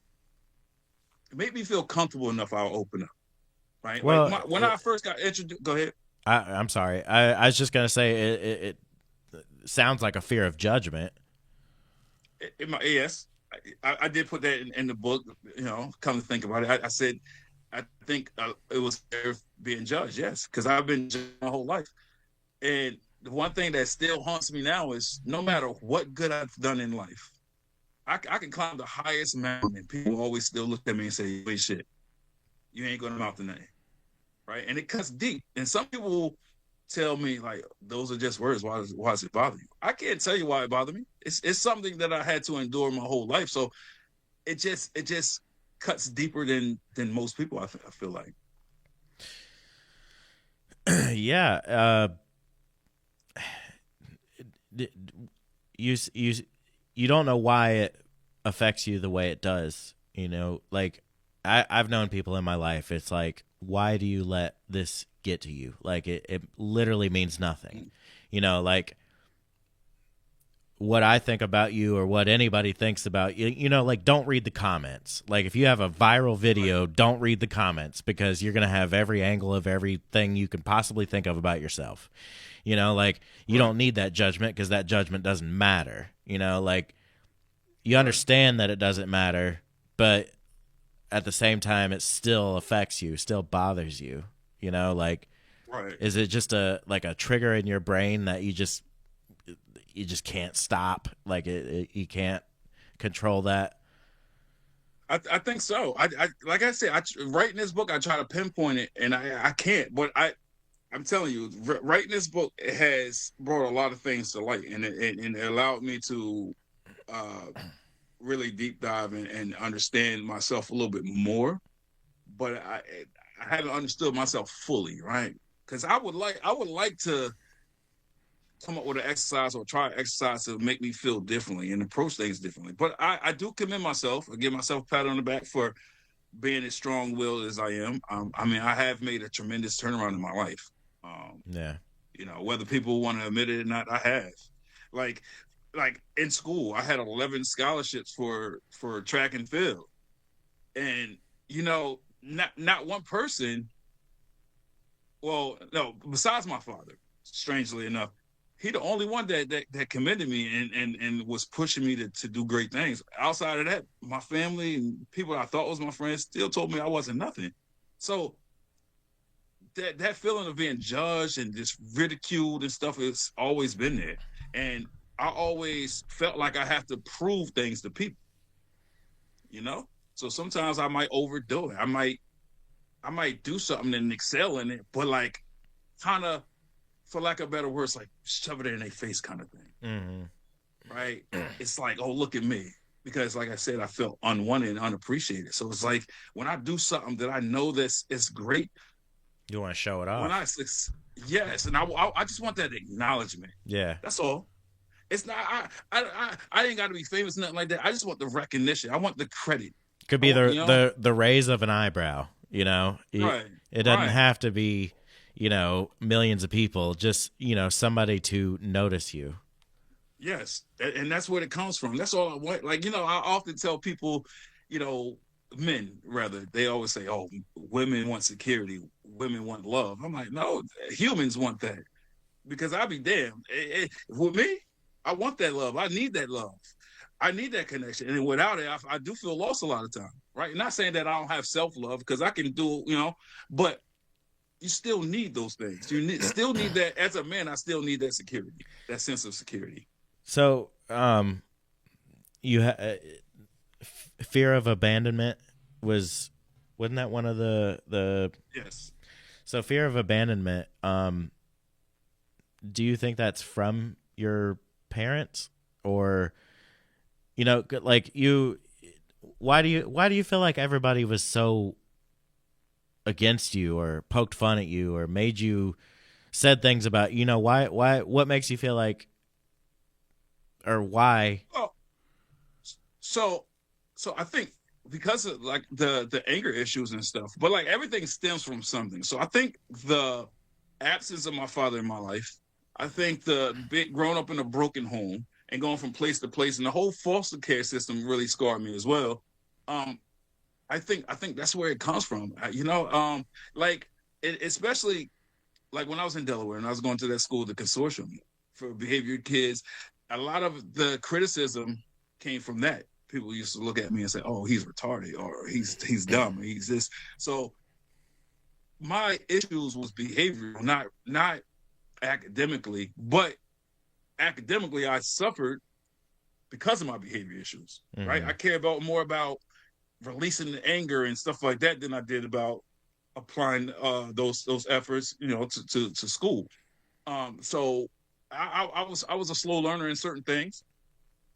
make me feel comfortable enough, I'll open up. Right, like Well, when I first got introduced. Go ahead. I'm sorry. I was just gonna say it sounds like a fear of judgment. In my yes, I did put that in the book. Come to think about it, I said I think it was being judged. Yes, because I've been judged my whole life. And the one thing that still haunts me now is no matter what good I've done in life, I can climb the highest mountain and people always still look at me and say, wait, shit, you ain't going to mount the name. Right. And it cuts deep. And some people tell me, like, those are just words. Why does it bother you? I can't tell you why it bothered me. It's something that I had to endure my whole life. So it just cuts deeper than most people, I feel like. Yeah. You don't know why it affects you the way it does. Like I've known people in my life. It's like, why do you let this get to you? Like it literally means nothing. Like what I think about you or what anybody thinks about you, like don't read the comments. Like if you have a viral video, don't read the comments because you're going to have every angle of everything you can possibly think of about yourself. Like you don't need that judgment because that judgment doesn't matter. Like you understand that it doesn't matter, but at the same time, it still affects you, still bothers you. Like, Right. is it just a trigger in your brain that you just can't stop? Like you can't control that. I think so. I like I said, writing this book, I try to pinpoint it, and I can't. But I'm telling you, writing this book has brought a lot of things to light, and it allowed me to uh, really deep dive and understand myself a little bit more. But I haven't understood myself fully, right? Because I would like to come up with an exercise or try an exercise to make me feel differently and approach things differently. But I do commend myself. I give myself a pat on the back for being as strong-willed as I am. I mean, I have made a tremendous turnaround in my life. Um, Yeah. whether people want to admit it or not, I have. Like, like in school, I had 11 scholarships for track and field, and not one person. Well, no, besides my father, strangely enough, he the only one that commended me and was pushing me to do great things. Outside of that, my family and people I thought was my friends still told me I wasn't nothing. So that feeling of being judged and just ridiculed and stuff has always been there. And I always felt like I have to prove things to people, you know? So sometimes I might overdo it. I might do something and excel in it, but like kind of, for lack of better words, like shove it in their face kind of thing. Mm-hmm. Right? It's like, oh, look at me. Because like I said, I felt unwanted and unappreciated. So it's like when I do something that I know this is great, You want to show it when off. yes, and I just want that acknowledgement. Yeah. That's all. It's not. I ain't got to be famous, nothing like that. I just want the recognition. I want the credit. Could I be want, the raise of an eyebrow. right, It doesn't right. have to be millions of people. Just somebody to notice you. Yes, and that's where it comes from. That's all I want. Like, I often tell people, you know, men rather, they always say, "Oh, women want security, women want love." I'm like, no, humans want that because I'll be damned. With me, I want that love. I need that love. I need that connection, and without it, I do feel lost a lot of time. Right? Not saying that I don't have self love because I can do, but you still need those things. Still need that as a man. I still need that security, that sense of security. So, you fear of abandonment wasn't that one of the Yes. so fear of abandonment? Do you think that's from your parents, or like you? Why do you feel like everybody was so against you, or poked fun at you, or made you said things about why what makes you feel like, or why? Oh, so I think because of like the anger issues and stuff, but like everything stems from something. So I think the absence of my father in my life, I think the big growing up in a broken home and going from place to place, and the whole foster care system really scarred me as well. Um, I think that's where it comes from. Like especially like when I was in Delaware and I was going to that school, the consortium for behavior kids, a lot of the criticism came from that. People used to look at me and say, "Oh, he's retarded," or "He's dumb," or "He's this." So my issues was behavioral, not academically, but academically I suffered because of my behavior issues. Right? Mm-hmm. I care about more about releasing the anger and stuff like that than I did about applying those efforts, to school. So I was a slow learner in certain things.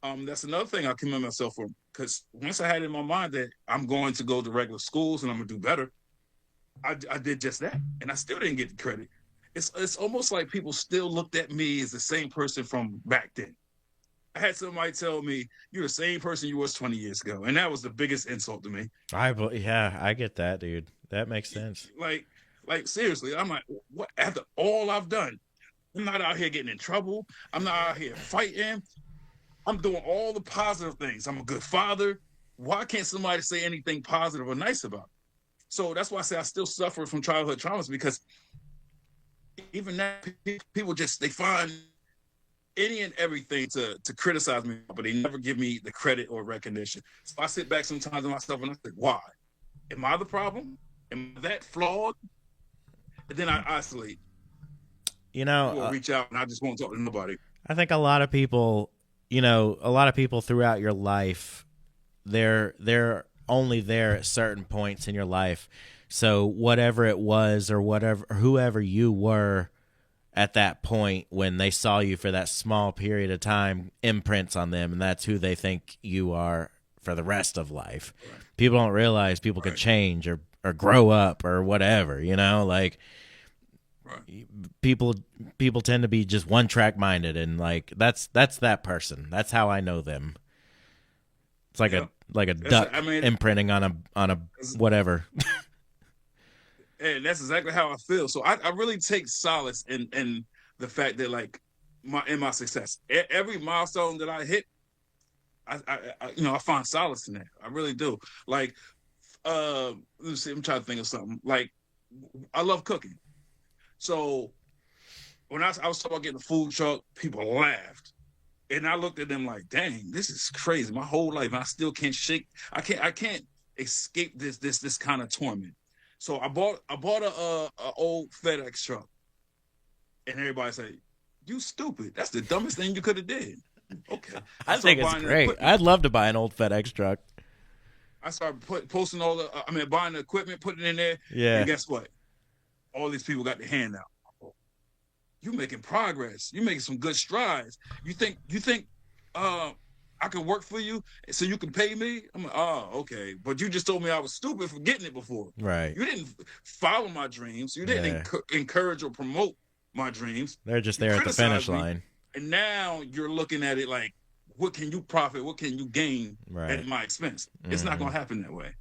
That's another thing I commend myself for because once I had in my mind that I'm going to go to regular schools and I'm gonna do better, I did just that, and I still didn't get the credit. It's almost like people still looked at me as the same person from back then. I had somebody tell me you're the same person you was 20 years ago, and that was the biggest insult to me. Yeah, I get that, dude. That makes sense. Like, seriously, I'm like, what? After all I've done, I'm not out here getting in trouble. I'm not out here fighting. I'm doing all the positive things. I'm a good father. Why can't somebody say anything positive or nice about it? So that's why I say I still suffer from childhood traumas because even now people just they find any and everything to criticize me, but they never give me the credit or recognition. So I sit back sometimes to myself and I think, why? Am I the problem? Am I that flawed? And then I isolate. Or reach out and I just won't talk to nobody. I think a lot of people, a lot of people throughout your life, they're only there at certain points in your life. So whatever it was, or whoever you were at that point when they saw you for that small period of time, imprints on them, and that's who they think you are for the rest of life. Right. People don't realize people can change or grow up or whatever, like people tend to be just one track minded, and like that's that person. That's how I know them. It's like a duck imprinting on a whatever. And that's exactly how I feel. So I really take solace in the fact that like my success, every milestone that I hit, I find solace in that. I really do. Like, let me see. I'm trying to think of something. Like, I love cooking. So when I was talking about getting a food truck, people laughed. And I looked at them like, dang, this is crazy. My whole life, I still can't shake. I can't escape this kind of torment. So I bought a old FedEx truck, and everybody said, "You stupid! That's the dumbest thing you could have did." Okay, I think it's great. I'd love to buy an old FedEx truck. I started posting buying the equipment, putting it in there. Yeah. And guess what? All these people got their hand out. You're making progress. You're making some good strides. You think I can work for you so you can pay me? I'm like, oh, okay. But you just told me I was stupid for getting it before. Right. You didn't follow my dreams. You didn't encourage or promote my dreams. They're just there at the finish line. And now you're looking at it like, what can you profit? What can you gain Right. at my expense? It's not going to happen that way.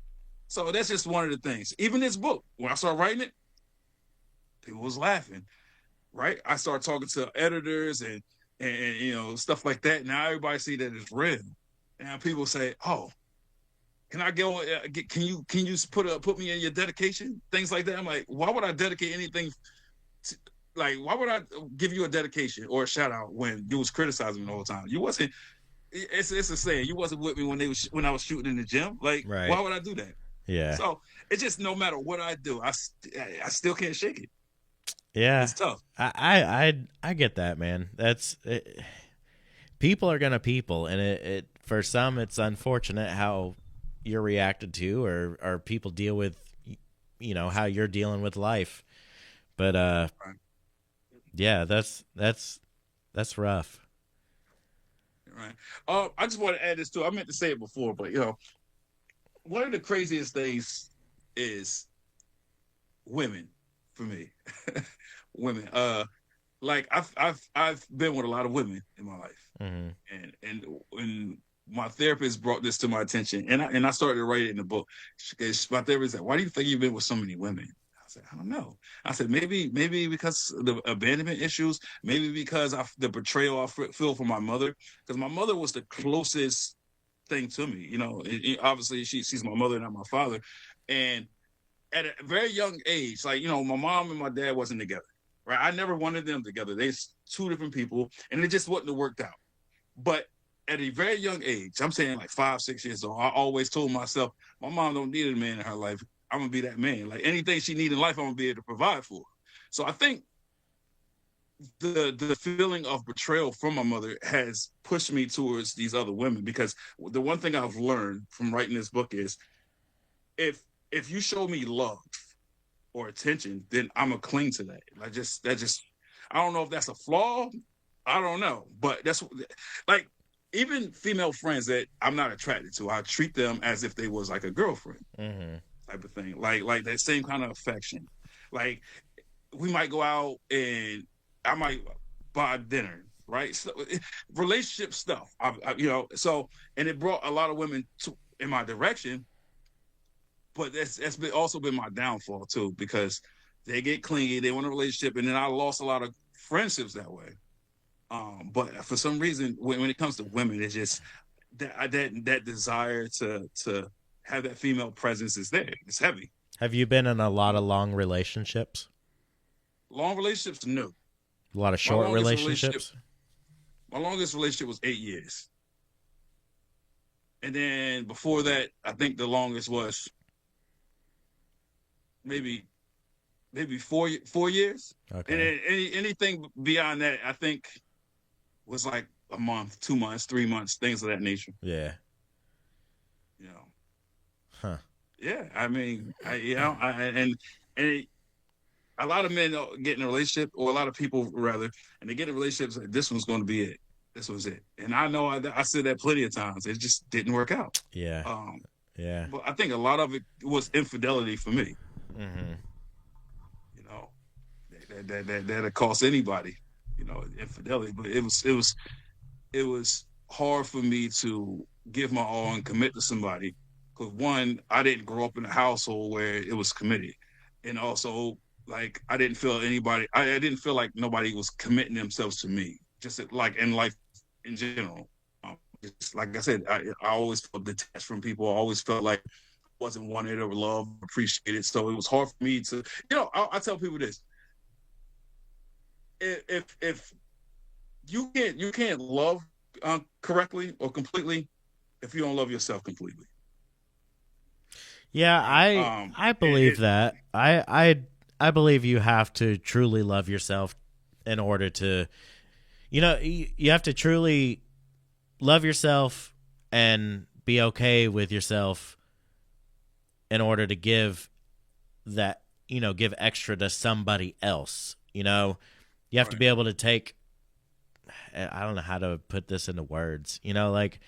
So that's just one of the things. Even this book, when I started writing it, people was laughing, right? I started talking to editors and you know, stuff like that. Now everybody see that it's real. And people say, "Oh, can I go? Can you put me in your dedication? Things like that." I'm like, why would I dedicate anything? Like, why would I give you a dedication or a shout out when you was criticizing me the whole time? You wasn't. It's a saying. You wasn't with me when I was shooting in the gym. Like, Right. why would I do that? Yeah. So it's just no matter what I do, I still can't shake it. Yeah. It's tough. I get that, man. That's it. People are gonna people, and it for some it's unfortunate how you're reacted to, or people deal with, you know, how you're dealing with life. But Right. yeah, that's rough. Right. I just want to add this too. I meant to say it before, but you know, one of the craziest things is women for me. Women. Like I've been with a lot of women in my life, and when my therapist brought this to my attention, and I started to write it in the book. My therapist said, "Why do you think you've been with so many women?" I said, "I don't know." I said, maybe because of the abandonment issues, maybe because the betrayal I feel from my mother, because my mother was the closest thing to me. You know, obviously she's my mother, not my father, and at a very young age, like, you know, my mom and my dad wasn't together, right? I never wanted them together. They're two different people, and it just wouldn't have worked out. But at a very young age, I'm saying like 5, 6 years old, I always told myself, my mom don't need a man in her life. I'm gonna be that man. Like anything she needs in life, I'm gonna be able to provide for her. So I think the feeling of betrayal from my mother has pushed me towards these other women, because the one thing I've learned from writing this book is if you show me love or attention, then I'm gonna cling to that. I don't know if that's a flaw. I don't know, but that's like, even female friends that I'm not attracted to, I treat them as if they was like a girlfriend type of thing, like that same kind of affection. Like we might go out and I might buy dinner, right? So, relationship stuff, you know. So, and it brought a lot of women in my direction, but that's also been my downfall too, because they get clingy, they want a relationship, and then I lost a lot of friendships that way. But for some reason, when it comes to women, it's just that desire to have that female presence is there. It's heavy. Have you been in a lot of long relationships? Long relationships, no. A lot of short relationships? My longest relationship was 8 years. And then before that, I think the longest was maybe 4 years. Okay. And then anything beyond that, I think, was like a month, 2 months, 3 months, things of that nature. Yeah. You know. Huh. Yeah, I mean, and a lot of men get in a relationship, or a lot of people rather, and they get in relationships like, this one's going to be it. This was it. And I know I said that plenty of times. It just didn't work out. Yeah. Yeah. But I think a lot of it was infidelity for me. You know, that cost anybody, you know, infidelity. But it was hard for me to give my all and commit to somebody, because one, I didn't grow up in a household where it was committed, and also, like, I didn't feel like nobody was committing themselves to me, just like in life in general. Just like I said, I always felt detached from people. I always felt like I wasn't wanted or loved, appreciated. So it was hard for me to, you know, I tell people this: if you can't love correctly or completely if you don't love yourself completely. Yeah, I believe that. I believe you have to truly love yourself in order to, you know, you have to truly love yourself and be okay with yourself in order to give that, you know, give extra to somebody else. You know, you have to be able to take, I don't know how to put this into words, you know, like,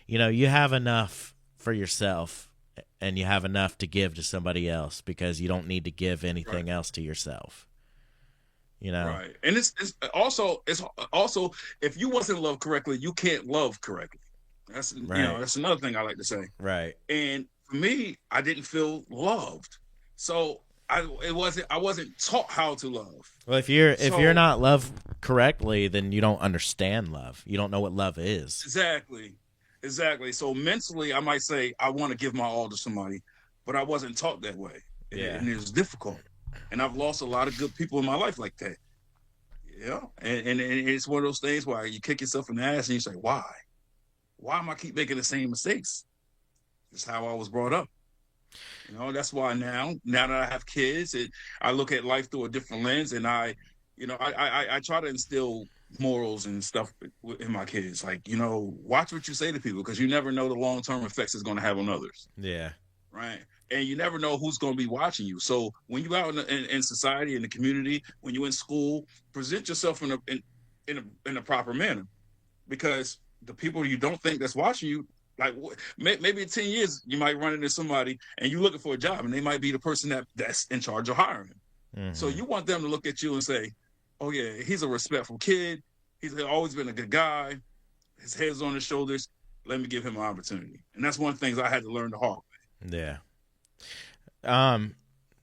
you know, you have enough for yourself and you have enough to give to somebody else, because you don't need to give anything else to yourself. you know. Right. And it's also if you wasn't loved correctly, you can't love correctly. That's Right. that's another thing I like to say. Right. And for me, I didn't feel loved. So I wasn't taught how to love. Well, if you're So not loved correctly, then you don't understand love. You don't know what love is. exactly. Exactly. So mentally I might say I want to give my all to somebody, but I wasn't taught that way. Yeah. And it was difficult. And I've lost a lot of good people in my life like that. Yeah. And it's one of those things where you kick yourself in the ass and you say, why? Why am I keep making the same mistakes? It's how I was brought up. That's why now that I have kids, I look at life through a different lens, and I try to instill morals and stuff in my kids. Like, watch what you say to people because you never know the long term effects it's going to have on others, Yeah. right? And you never know who's going to be watching you. So when you're out in society, in the community, when you're in school, present yourself in a proper manner because the people you don't think that's watching you, like maybe in 10 years you might run into somebody and you're looking for a job and they might be the person that's in charge of hiring. So Mm-hmm. you want them to look at you and say, oh yeah, he's a respectful kid, he's always been a good guy, his head's on his shoulders, let me give him an opportunity. And that's one of the things I had to learn the hard way. Yeah. Um.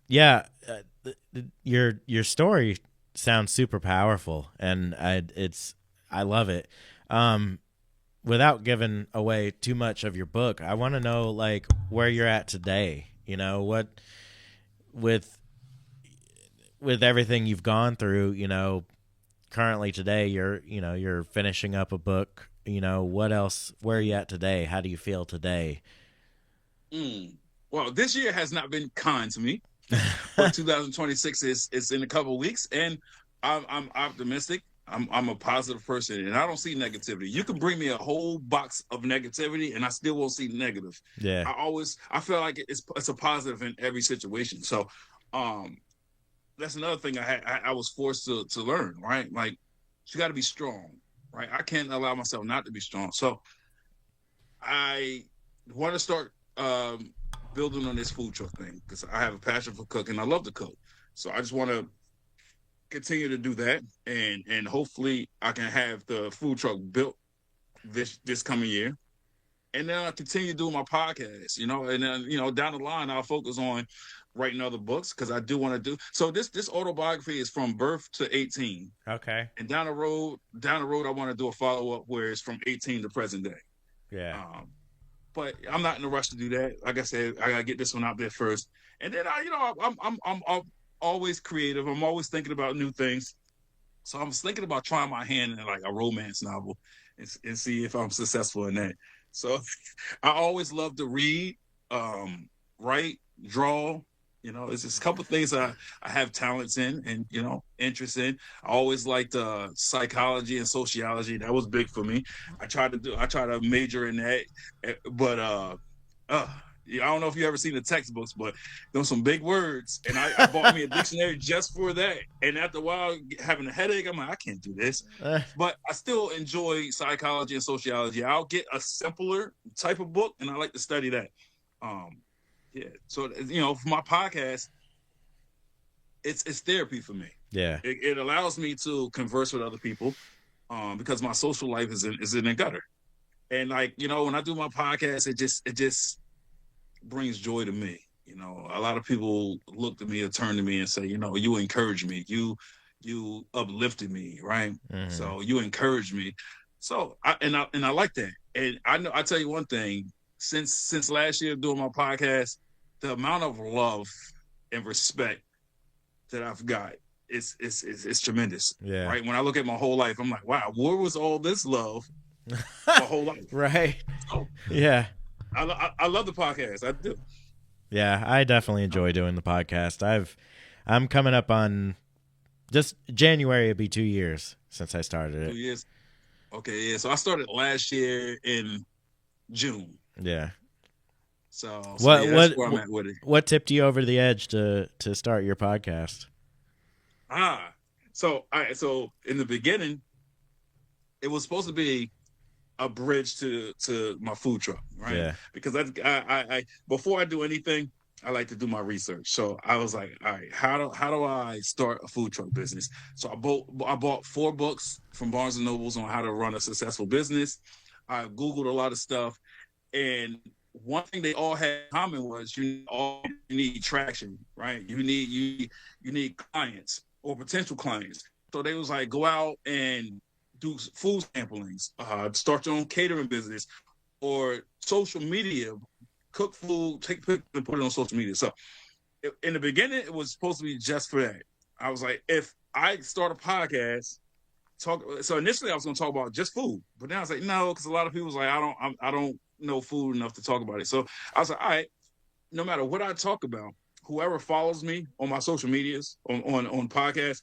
Yeah. Your story sounds super powerful, and I love it. Without giving away too much of your book, I want to know like where you're at today. What with everything you've gone through. Currently today you're finishing up a book. What else? Where are you at today? How do you feel today? Well, this year has not been kind to me, but 2026 is in a couple of weeks, and I'm optimistic. I'm a positive person, and I don't see negativity. You can bring me a whole box of negativity, and I still won't see negative. Yeah. I feel like it's a positive in every situation. So, that's another thing I was forced to learn. Right, like you got to be strong. Right, I can't allow myself not to be strong. So, I want to start building on this food truck thing because I have a passion for cooking. I love to cook, so I just want to continue to do that, and hopefully I can have the food truck built this coming year, and then I'll continue doing my podcast. And then down the line I'll focus on writing other books because I do want to do so. This autobiography is from birth to 18, Okay. and down the road I want to do a follow up where it's from 18 to present day. Yeah. But I'm not in a rush to do that. Like I said, I gotta get this one out there first, and then I'm always creative. I'm always thinking about new things. So I was thinking about trying my hand in like a romance novel and see if I'm successful in that. So I always love to read, write, draw. It's just a couple of things I have talents in and interest in. I always liked psychology and sociology. That was big for me. I try to major in that, but yeah, I don't know if you ever seen the textbooks, but there's some big words, and I bought me a dictionary just for that. And after a while, having a headache, I'm like, I can't do this. But I still enjoy psychology and sociology. I'll get a simpler type of book, and I like to study that. Yeah. So for my podcast, it's therapy for me. Yeah. It allows me to converse with other people, because my social life is in the gutter. And like when I do my podcast, it just brings joy to me. A lot of people look to me or turn to me and say, you encourage me, you uplifted me, right? Mm-hmm. So you encourage me. So I like that. And I tell you one thing, since last year doing my podcast, the amount of love and respect that I've got is tremendous. Yeah. Right. When I look at my whole life, I'm like, wow, where was all this love my whole life? Right. So, yeah. I love the podcast. I do. Yeah, I definitely enjoy doing the podcast. I'm coming up on just January. It'd be 2 years since I started it. 2 years. Okay, yeah. So I started last year in June. Yeah. So What yeah, that's where I'm at with it. What tipped you over the edge to start your podcast? So in the beginning, it was supposed to be a bridge to my food truck, right? Yeah. Because I before I do anything, I like to do my research. So I was like, all right, how do I start a food truck business? So I bought 4 books from Barnes and Nobles on how to run a successful business. I Googled a lot of stuff, and one thing they all had in common was you need traction, right? You need clients or potential clients. So they was like, go out and do food samplings, start your own catering business, or social media, cook food, take pictures and put it on social media. So in the beginning, it was supposed to be just for that. I was like, if I start a podcast, talk. So initially, I was going to talk about just food, but now I was like, no, because a lot of people was like, I don't know food enough to talk about it. So I was like, all right, no matter what I talk about, whoever follows me on my social medias on podcasts,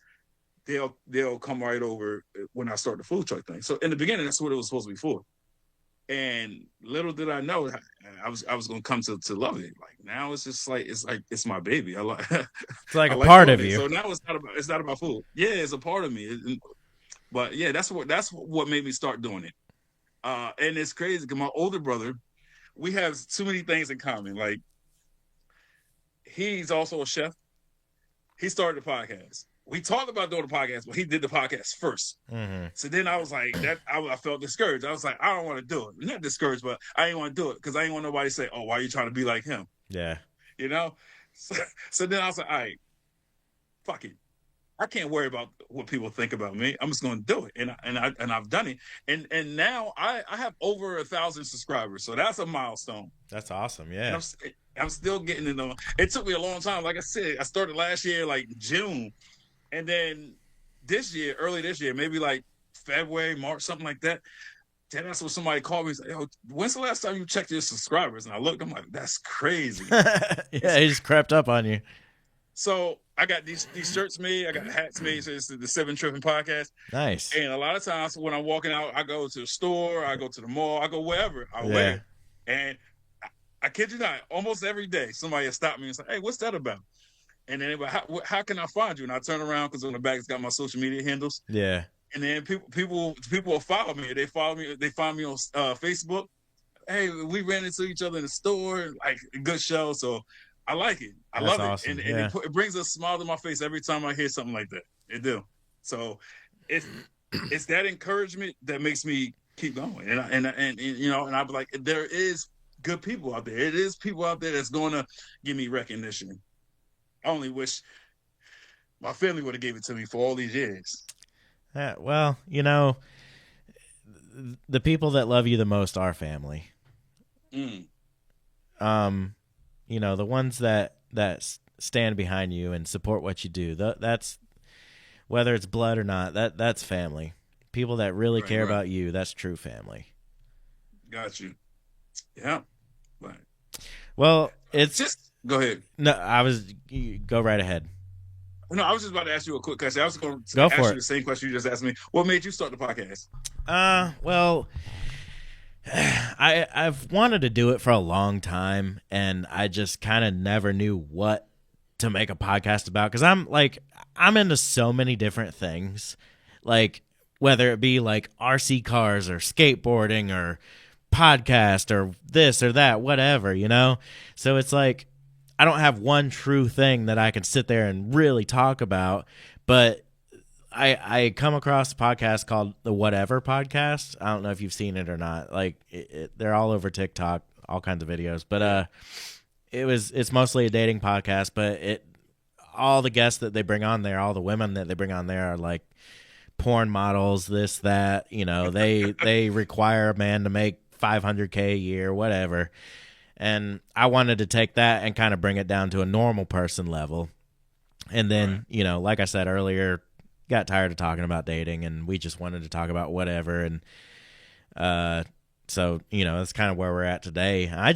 they'll come right over when I start the food truck thing. So in the beginning, that's what it was supposed to be for. And little did I know, I was gonna come to love it. Like now, it's my baby. It's like I a like part of it. you. So now it's not about food. Yeah, it's a part of me. But yeah, that's what made me start doing it. And it's crazy because my older brother, we have too many things in common. Like he's also a chef. He started the podcast. We talked about doing the podcast, but he did the podcast first. Mm-hmm. So then I was like, I felt discouraged. I was like, I don't want to do it. Not discouraged, but I didn't want to do it because I didn't want nobody to say, oh, why are you trying to be like him? Yeah. You know? So then I was like, all right, fuck it. I can't worry about what people think about me. I'm just going to do it, and I've done it, and now I have over 1,000 subscribers, so that's a milestone. That's awesome. Yeah, and I'm still getting it. It took me a long time. Like I said, I started last year, like June, and then early this year, maybe like February, March, something like that. Then that's when somebody called me and said, "Yo, when's the last time you checked your subscribers?" And I looked, I'm like, "That's crazy." Yeah, he just crept up on you. So I got these shirts made. I got hats made. So it's the 7 Tripping Podcast. Nice. And a lot of times when I'm walking out, I go to the store, I go to the mall, I go wherever. I wear it. And I kid you not, almost every day somebody will stop me and say, "Hey, what's that about?" And then how can I find you? And I turn around because on the back it's got my social media handles. Yeah. And then people will follow me. They follow me. They find me on Facebook. Hey, we ran into each other in the store. Like a good show. So I like it. I love awesome. it. And it brings a smile to my face every time I hear something like that. It do. So it's that encouragement that makes me keep going. And you know, and I'm like, there is good people out there. It is people out there that's going to give me recognition. I only wish my family would have gave it to me for all these years. Well, you know, the people that love you the most are family. Mm. You know, the ones that stand behind you and support what you do. That's whether it's blood or not. That's family. People that really care about you. That's true family. Got you. Yeah. Right. Well, it's just go ahead. No, go right ahead. No, I was just about to ask you a quick question. I was going to ask you the same question you just asked me. What made you start the podcast? Well, I've wanted to do it for a long time, and I just kind of never knew what to make a podcast about because I'm into so many different things, like whether it be like RC cars or skateboarding or podcast or this or that, whatever, you know? So it's like I don't have one true thing that I can sit there and really talk about, but I come across a podcast called the Whatever Podcast. I don't know if you've seen it or not. Like they're all over TikTok, all kinds of videos. But it's mostly a dating podcast. But all the guests that they bring on there, all the women that they bring on there are like porn models, this, that. You know, they require a man to make $500K a year, whatever. And I wanted to take that and kind of bring it down to a normal person level. And then, you know, like I said earlier, got tired of talking about dating and we just wanted to talk about whatever. And so, you know, that's kind of where we're at today. I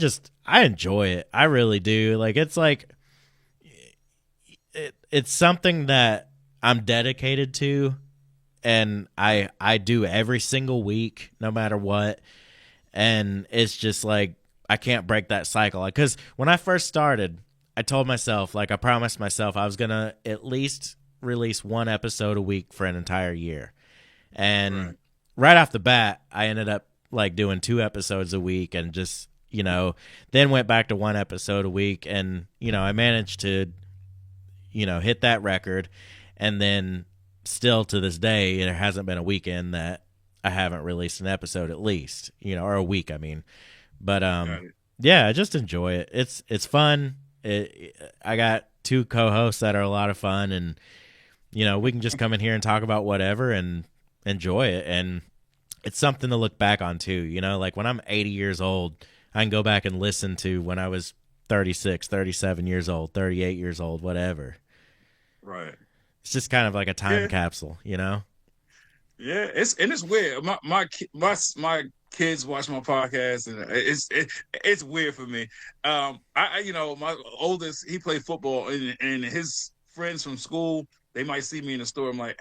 enjoy it. I really do. Like, it's something that I'm dedicated to and I do every single week, no matter what. And it's just like, I can't break that cycle. Because when I first started, I told myself, like I promised myself I was going to at least release one episode a week for an entire year. And right off the bat, I ended up like doing 2 episodes a week and just then went back to one episode a week, and I managed to hit that record, and then still to this day there hasn't been a weekend that I haven't released an episode, at least, or a week, I mean. But yeah, I just enjoy it. It's fun. I got two co-hosts that are a lot of fun, and we can just come in here and talk about whatever and enjoy it, and it's something to look back on too. Like when I'm 80 years old, I can go back and listen to when I was 36, 37 years old, 38 years old, whatever. Right. It's just kind of like a time capsule, Yeah, it's weird. My kids watch my podcast, and it's weird for me. My oldest, he played football, and his friends from school, they might see me in the store. I'm like,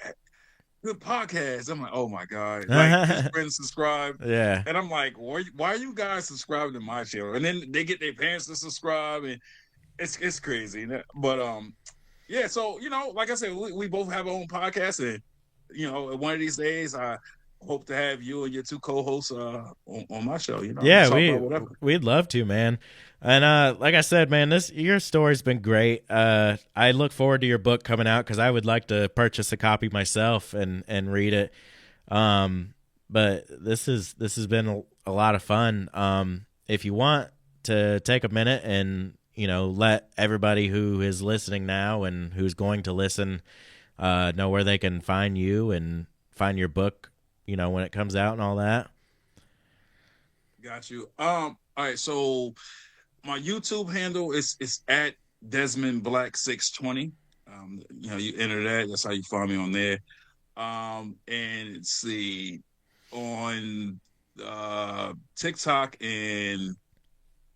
good podcast. I'm like, oh my God. Like his friends subscribe. Yeah. And I'm like, why are you guys subscribing to my channel? And then they get their parents to subscribe, and it's crazy. But yeah, so like I said, we both have our own podcast, and one of these days I hope to have you and your two co-hosts on my show. Yeah, we'd love to, man. And like I said, man, your story's been great. I look forward to your book coming out, because I would like to purchase a copy myself and read it. But this has been a lot of fun. If you want to take a minute and let everybody who is listening now and who's going to listen know where they can find you and find your book, when it comes out and all that. Got you. All right, so my YouTube handle is at Desmond Black 620. You enter that. That's how you find me on there. And let's see, on TikTok and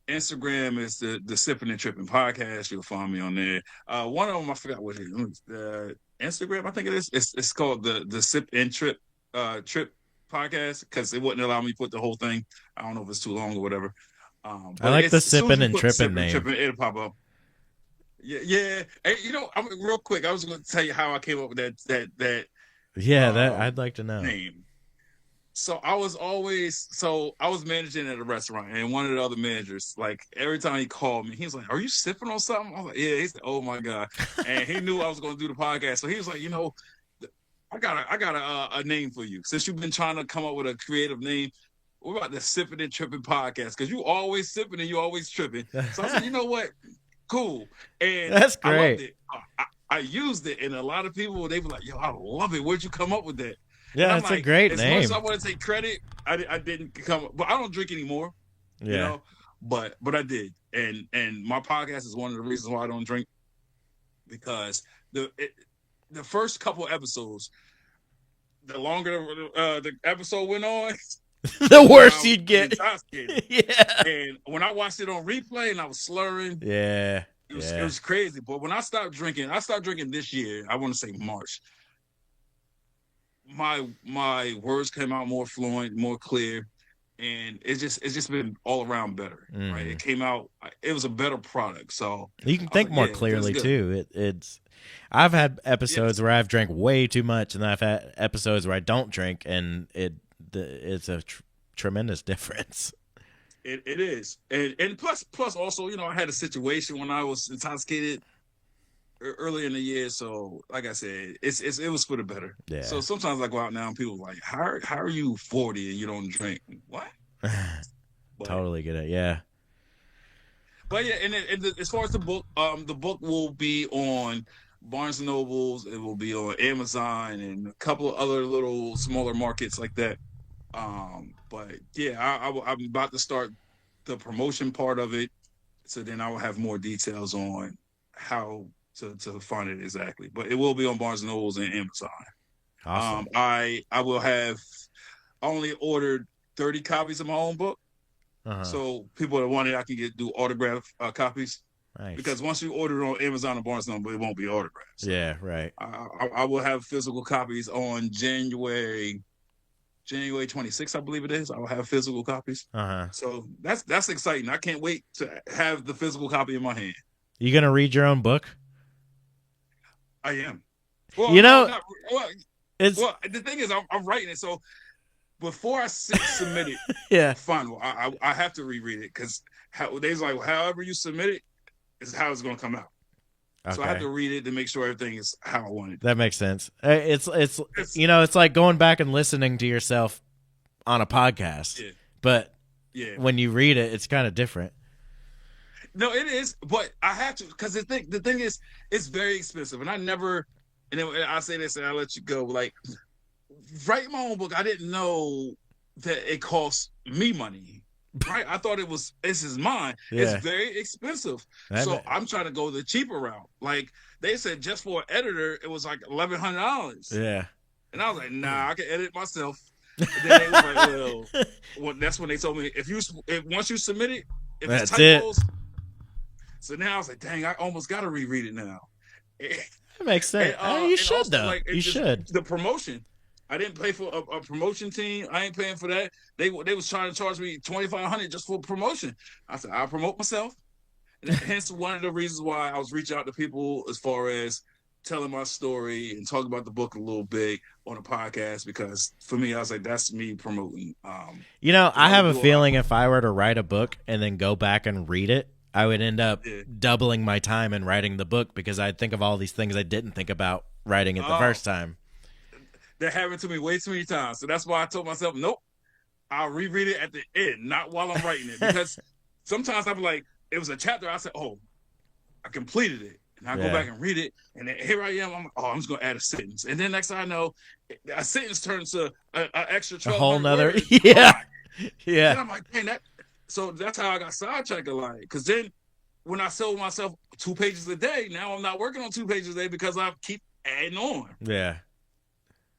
Instagram is the Sipping and Tripping podcast. You'll find me on there. One of them, I forgot what it is. Instagram, I think it is. It's called the Sip and Trip podcast, because it wouldn't allow me to put the whole thing. I don't know if it's too long or whatever. I like the Sipping and Tripping name. It'll pop up. Yeah. Hey, I'm real quick. I was going to tell you how I came up with that. Yeah, that I'd like to know. Name. So I was managing at a restaurant, and one of the other managers, like every time he called me, he was like, "Are you sipping on something?" I was like, "Yeah." He said, "Oh my God," and he knew I was going to do the podcast, so he was like, I got a name for you. Since you've been trying to come up with a creative name, what about the Sipping and Tripping podcast? Because you always sipping and you always tripping. So I said, you know what? Cool. And that's great. I loved it. I used it, and a lot of people, they were like, "Yo, I love it. Where'd you come up with that?" Yeah, it's like, a great name. As much as I want to take credit, I didn't come up, but I don't drink anymore. Yeah. But I did, and my podcast is one of the reasons why I don't drink, because the first couple episodes, the longer the episode went on, the worse you'd get. Yeah. And when I watched it on replay and I was slurring, it was crazy. But when I stopped drinking this year. I want to say March. My words came out more fluent, more clear, and it's just been all around better. Right? It came out. It was a better product. So you can think more clearly too. I've had episodes where I've drank way too much, and I've had episodes where I don't drink, and it's a tremendous difference. It is, and plus also, I had a situation when I was intoxicated earlier in the year. So, like I said, it was for the better. Yeah. So sometimes I go out now and people are like, how are you 40 and you don't drink? What? Totally get it. Yeah. But yeah, and as far as the book will be on Barnes and Nobles. It will be on Amazon and a couple of other little smaller markets like that. But yeah, I'm about to start the promotion part of it, so then I will have more details on how to find it exactly. But it will be on Barnes and Nobles and Amazon. Awesome. I will have only ordered 30 copies of my own book. Uh-huh. So people that want it, I can do autograph copies. Nice. Because once you order it on Amazon and Barnes & Noble, it won't be autographed. So yeah, right. I will have physical copies on January 26th, I believe it is. I will have physical copies. Uh-huh. So that's exciting. I can't wait to have the physical copy in my hand. You gonna read your own book? I am. Well, the thing is, I'm writing it. So before I submit it, Yeah. final, I have to reread it because they's like, however you submit it is how it's going to come out. Okay. So I have to read it to make sure everything is how I want it. That makes sense. It's it's like going back and listening to yourself on a podcast. Yeah. But yeah, when you read it, it's kind of different. No, it is, but I have to because the thing is, it's very expensive, and I never. And then I say this, and I let you go. Like, writing my own book, I didn't know that it costs me money. Right? I thought this is mine. Yeah. It's very expensive. So I'm trying to go the cheaper route. Like they said, just for an editor, it was like $1,100. Yeah. And I was like, nah, I can edit myself. And then they was like, well, that's when they told me if once you submit it, if it's typos. So now I was like, dang, I almost got to reread it now. That makes sense. You should also, though. Like, you should. The promotion. I didn't pay for a promotion team. I ain't paying for that. They was trying to charge me $2,500 just for promotion. I said, I'll promote myself. And hence one of the reasons why I was reaching out to people as far as telling my story and talking about the book a little bit on a podcast, because for me, I was like, that's me promoting. I have a feeling if I were to write a book and then go back and read it, I would end up doubling my time in writing the book because I'd think of all these things I didn't think about writing it the first time. That happened to me way too many times. So that's why I told myself, nope, I'll reread it at the end, not while I'm writing it. Because sometimes I'm like, it was a chapter, I said, oh, I completed it. And I go back and read it, and then here I am. I'm like, oh, I'm just going to add a sentence. And then next thing I know, a sentence turns to an extra 12 a whole nother. Words. Yeah. Yeah. And I'm like, man, so that's how I got sidetracked a lot. Because then when I sold myself 2 pages a day, now I'm not working on 2 pages a day because I keep adding on. Yeah.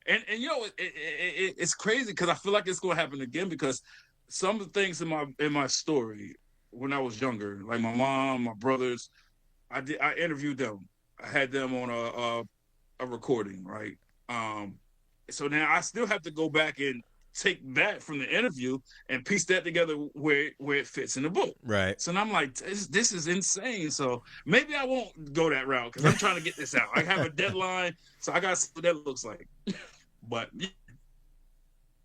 And it's crazy because I feel like it's going to happen again, because some of the things in my story when I was younger, like my mom, my brothers, I interviewed them. I had them on a recording, right? So now I still have to go back and take that from the interview and piece that together where it fits in the book. Right. So I'm like, this is insane. So maybe I won't go that route because I'm trying to get this out. I have a deadline, so I got to see what that looks like. But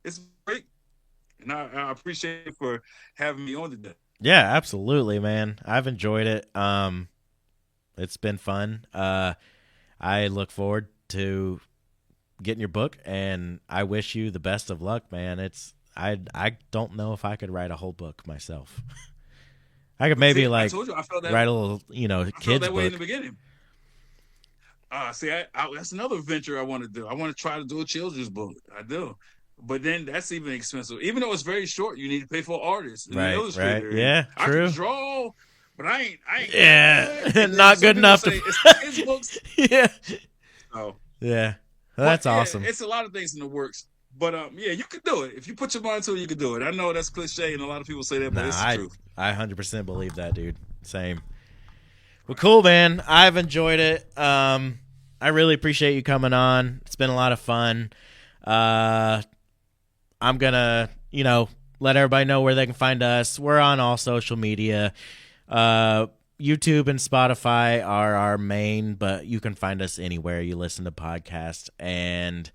it's great, and I appreciate you for having me on today. Yeah, absolutely, man. I've enjoyed it. It's been fun. I look forward to getting your book, and I wish you the best of luck, man. I don't know if I could write a whole book myself. I could maybe write a little, kids book. Way in the beginning. That's another venture I want to do. I want to try to do a children's book. I do. But then that's even expensive. Even though it's very short, you need to pay for an artist and an illustrator. Right. Yeah, true. I can draw, but I ain't. Yeah, not good enough to. It's kids' books. Yeah. So. Yeah, that's awesome. It's a lot of things in the works. But you can do it. If you put your mind to it, you can do it. I know that's cliche, and a lot of people say that, but it's the truth. I 100% believe that, dude. Same. Well, cool, man. I've enjoyed it. I really appreciate you coming on. It's been a lot of fun. I'm going to, let everybody know where they can find us. We're on all social media. YouTube and Spotify are our main, but you can find us anywhere you listen to podcasts. And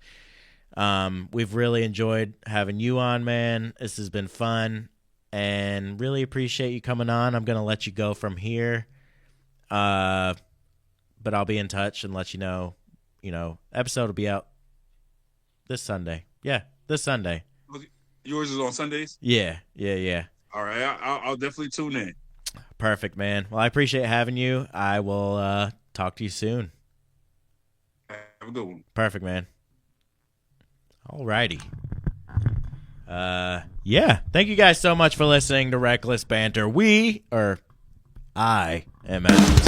we've really enjoyed having you on, man. This has been fun, and really appreciate you coming on. I'm going to let you go from here. But I'll be in touch and let you know, episode will be out this Sunday. Yeah, this Sunday. Yours is on Sundays? Yeah. All right, I'll definitely tune in. Perfect, man. Well, I appreciate having you. I will talk to you soon. Have a good one. Perfect, man. All righty. Yeah. Thank you guys so much for listening to Reckless Banter. I am out.